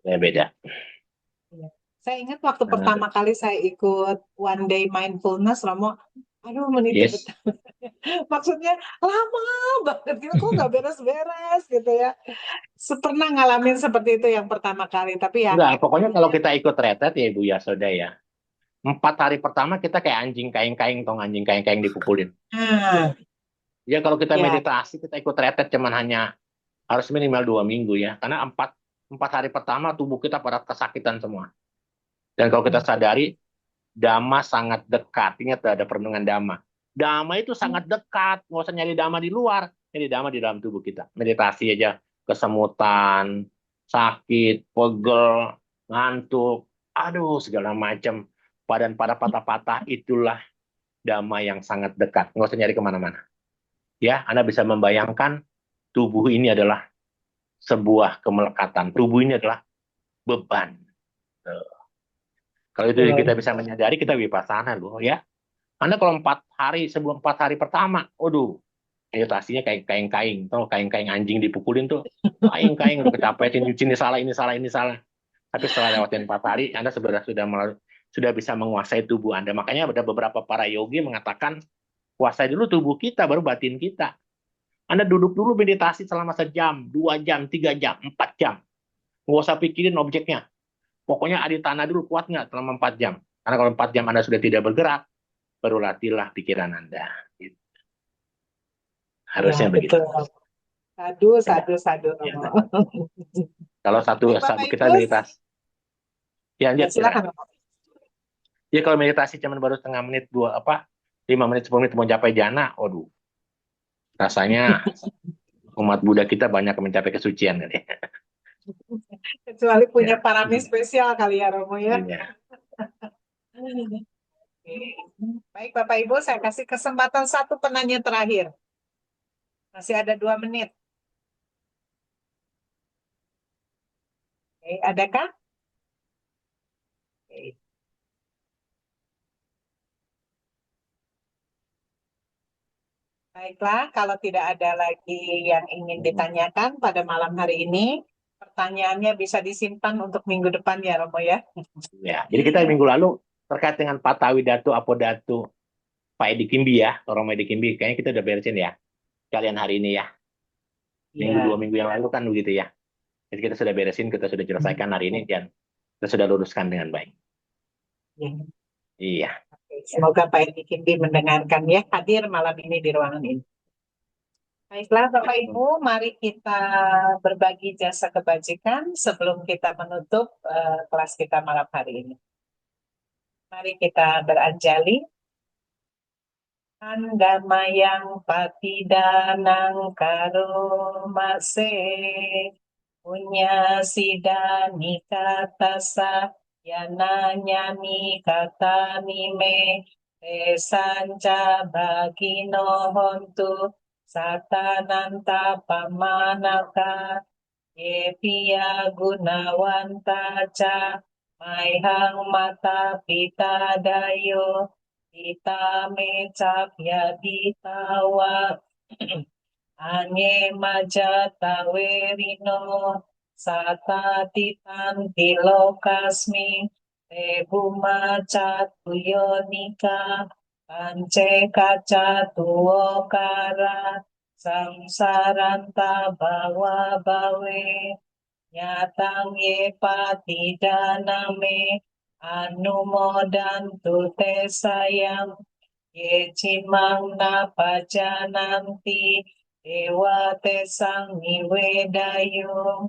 Beda. Iya. Saya ingat waktu Nah, pertama kali saya ikut One Day Mindfulness, Romo, aduh meniti yes. betapa. Maksudnya lama banget gitu, kok nggak beres-beres gitu ya. Pernah ngalamin seperti itu yang pertama kali, tapi ya Enggak, pokoknya kalau kemudian, kita ikut retret ya Ibu Yasoda ya. 4 hari pertama kita kayak anjing kaing-kaing, tong anjing kaing-kaing dipukulin. nah, Ya kalau kita ya, meditasi, kita ikut retret cuman hanya harus minimal 2 minggu ya. Karena empat hari pertama tubuh kita pada kesakitan semua. Dan kalau kita sadari, Dhamma sangat dekat. Ingat ada perenungan Dhamma. Dhamma itu sangat dekat. Nggak usah nyari Dhamma di luar. Nyari Dhamma di dalam tubuh kita. Meditasi aja. Kesemutan, sakit, pegel, ngantuk. Aduh, segala macam. Badan pada patah-patah, itulah Dhamma yang sangat dekat. Nggak usah nyari kemana-mana. Ya, Anda bisa membayangkan tubuh ini adalah sebuah kemelekatan. Tubuh ini adalah beban. Kalau itu kita bisa menyadari, kita vipassana loh ya. Anda kalau 4 hari sebelum 4 hari pertama, waduh, meditasinya kayak kain-kain, tuh kain-kain anjing dipukulin tuh, kain-kain udah kecapean, ini salah, ini salah, ini salah. Tapi setelah lewatin 4 hari, Anda sudah bisa menguasai tubuh Anda. Makanya ada beberapa para yogi mengatakan, kuasai dulu tubuh kita, baru batin kita. Anda duduk dulu meditasi selama sejam, 2 jam, 3 jam, 4 jam. Nggak usah pikirin objeknya. Pokoknya aditana dulu, kuat nggak selama 4 jam. Karena kalau 4 jam Anda sudah tidak bergerak, baru latihlah pikiran Anda. Gitu. ya Harusnya begitu. betul. Sadu, sadu, sadu, Ya. Romo. Kalau satu Baik, Bapak kita Ibu, meditasi, ya ya lanjut. silakan, Romo. Ya kalau meditasi cuma baru setengah menit, 5 menit, 10 menit mau capai jana, waduh, rasanya umat Buddha kita banyak mencapai kesucian kali. Kecuali punya Ya. parami spesial kali ya Romo ya. Ya. Oke. Baik Bapak Ibu, saya kasih kesempatan satu penanya terakhir. Masih ada 2 menit. Oke, adakah? Oke. Baiklah, kalau tidak ada lagi yang ingin ditanyakan pada malam hari ini, pertanyaannya bisa disimpan untuk minggu depan ya Romo ya. Ya. Jadi kita minggu lalu terkait dengan Patawi Datu, Apodatu, Pak Edi Kimbi ya, orang Edi Kimbi, kayaknya kita udah beresin ya. Kalian hari ini ya. Iya. 2 minggu yang lalu kan begitu ya. Jadi kita sudah beresin, kita sudah selesaikan hari ini dan kita sudah luruskan dengan baik. Ya. Iya. Oke, semoga Pak Edi Kimbi mendengarkan ya, hadir malam ini di ruangan ini. Baiklah Bapak Ibu, mari kita berbagi jasa kebajikan sebelum kita menutup kelas kita malam hari ini. Mari kita beranjali. Andamayang patidanang karomase punya sidani katasa yananyani katanime sanca bagino hontu satananta pamanaka yepia gunawanta ca maihang mata pita dayo Dita me capya ditawa anye majata werino sata titan tilokasmi te buma catuyonika pance kaca tuokara samsaranta bawa bawe nyatang ye patidaname anumodantu te sayang ye cimang napajananti dewa te sang niwedayo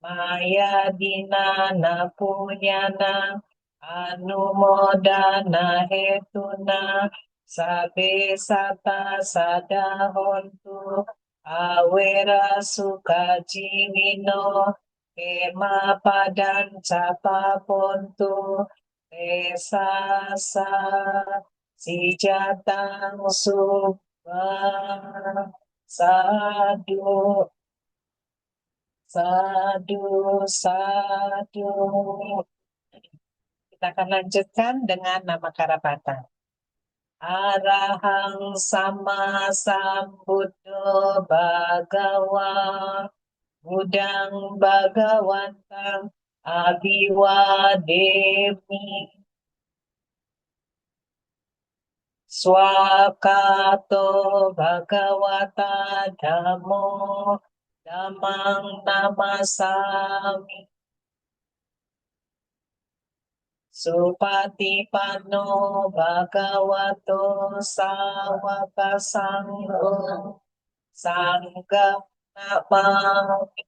maya dinana punyana anumodana hetuna sabe sata sadahontu awera suka jiwino kema padan capa pontu esasa si jatang subah sadu sadu sadu. Kita akan lanjutkan dengan nama Karapata. Arahang sama sambuddho bhagawa Budang Bhagawantang Abhiwademi Swakato Bhagawata Dhammo Dhammang Namasami Supatipanno Bhagavato Sawaka Sangho Sangha Namami.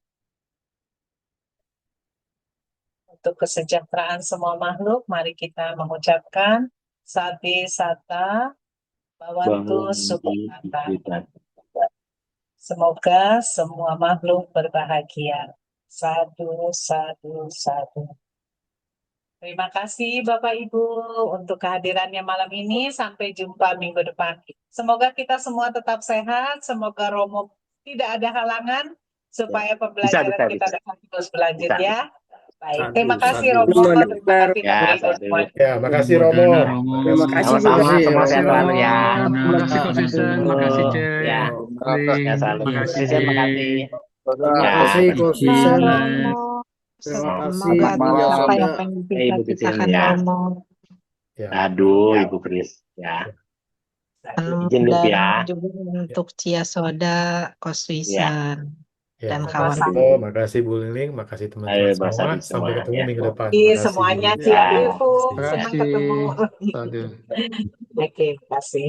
Untuk kesejahteraan semua makhluk, mari kita mengucapkan Sabe Sata Bawantu Sukhata. Semoga semua makhluk berbahagia. Sadu, sadu, sadu. Terima kasih Bapak Ibu untuk kehadirannya malam ini. Sampai jumpa minggu depan. Semoga kita semua tetap sehat. Semoga Romo tidak ada halangan supaya pembelajaran Bisa. kita dapat terus berlanjut Bisa. ya. Baik, Sadu, terima kasih sadu. Romo. Benar. Terima kasih Ya, Bapak Ibu sadu. semua. Ya, makasih Romo. Terima kasih. Sama-sama, Bu. semua sehat selalu ya. Terima kasih Coach Vincent, makasih Cek. Ya. Link, Ya, selalu. makasih. Terima kasih. Terima Ya, kasih, Coach Iya. Vincent. Semoga Terima kasih, tercapai Bu apa Yasanda. yang kita Ibu citakan Titin, ya. Romo. Ya. Aduh, Ibu Kris. Ya. Izin dulu Dan ya. juga untuk Cia Soda, Coach Vincent, Ya, dan makasih kawan-kawan. Bu, makasih Bu Liling, makasih Ayo, teman-teman semua. bersama Sampai semua, ketemu ya. minggu depan. Iya, Makasih. semuanya Ya. siap Bu. Terima Senang kasih. ketemu. Sadu. Oke, terima kasih.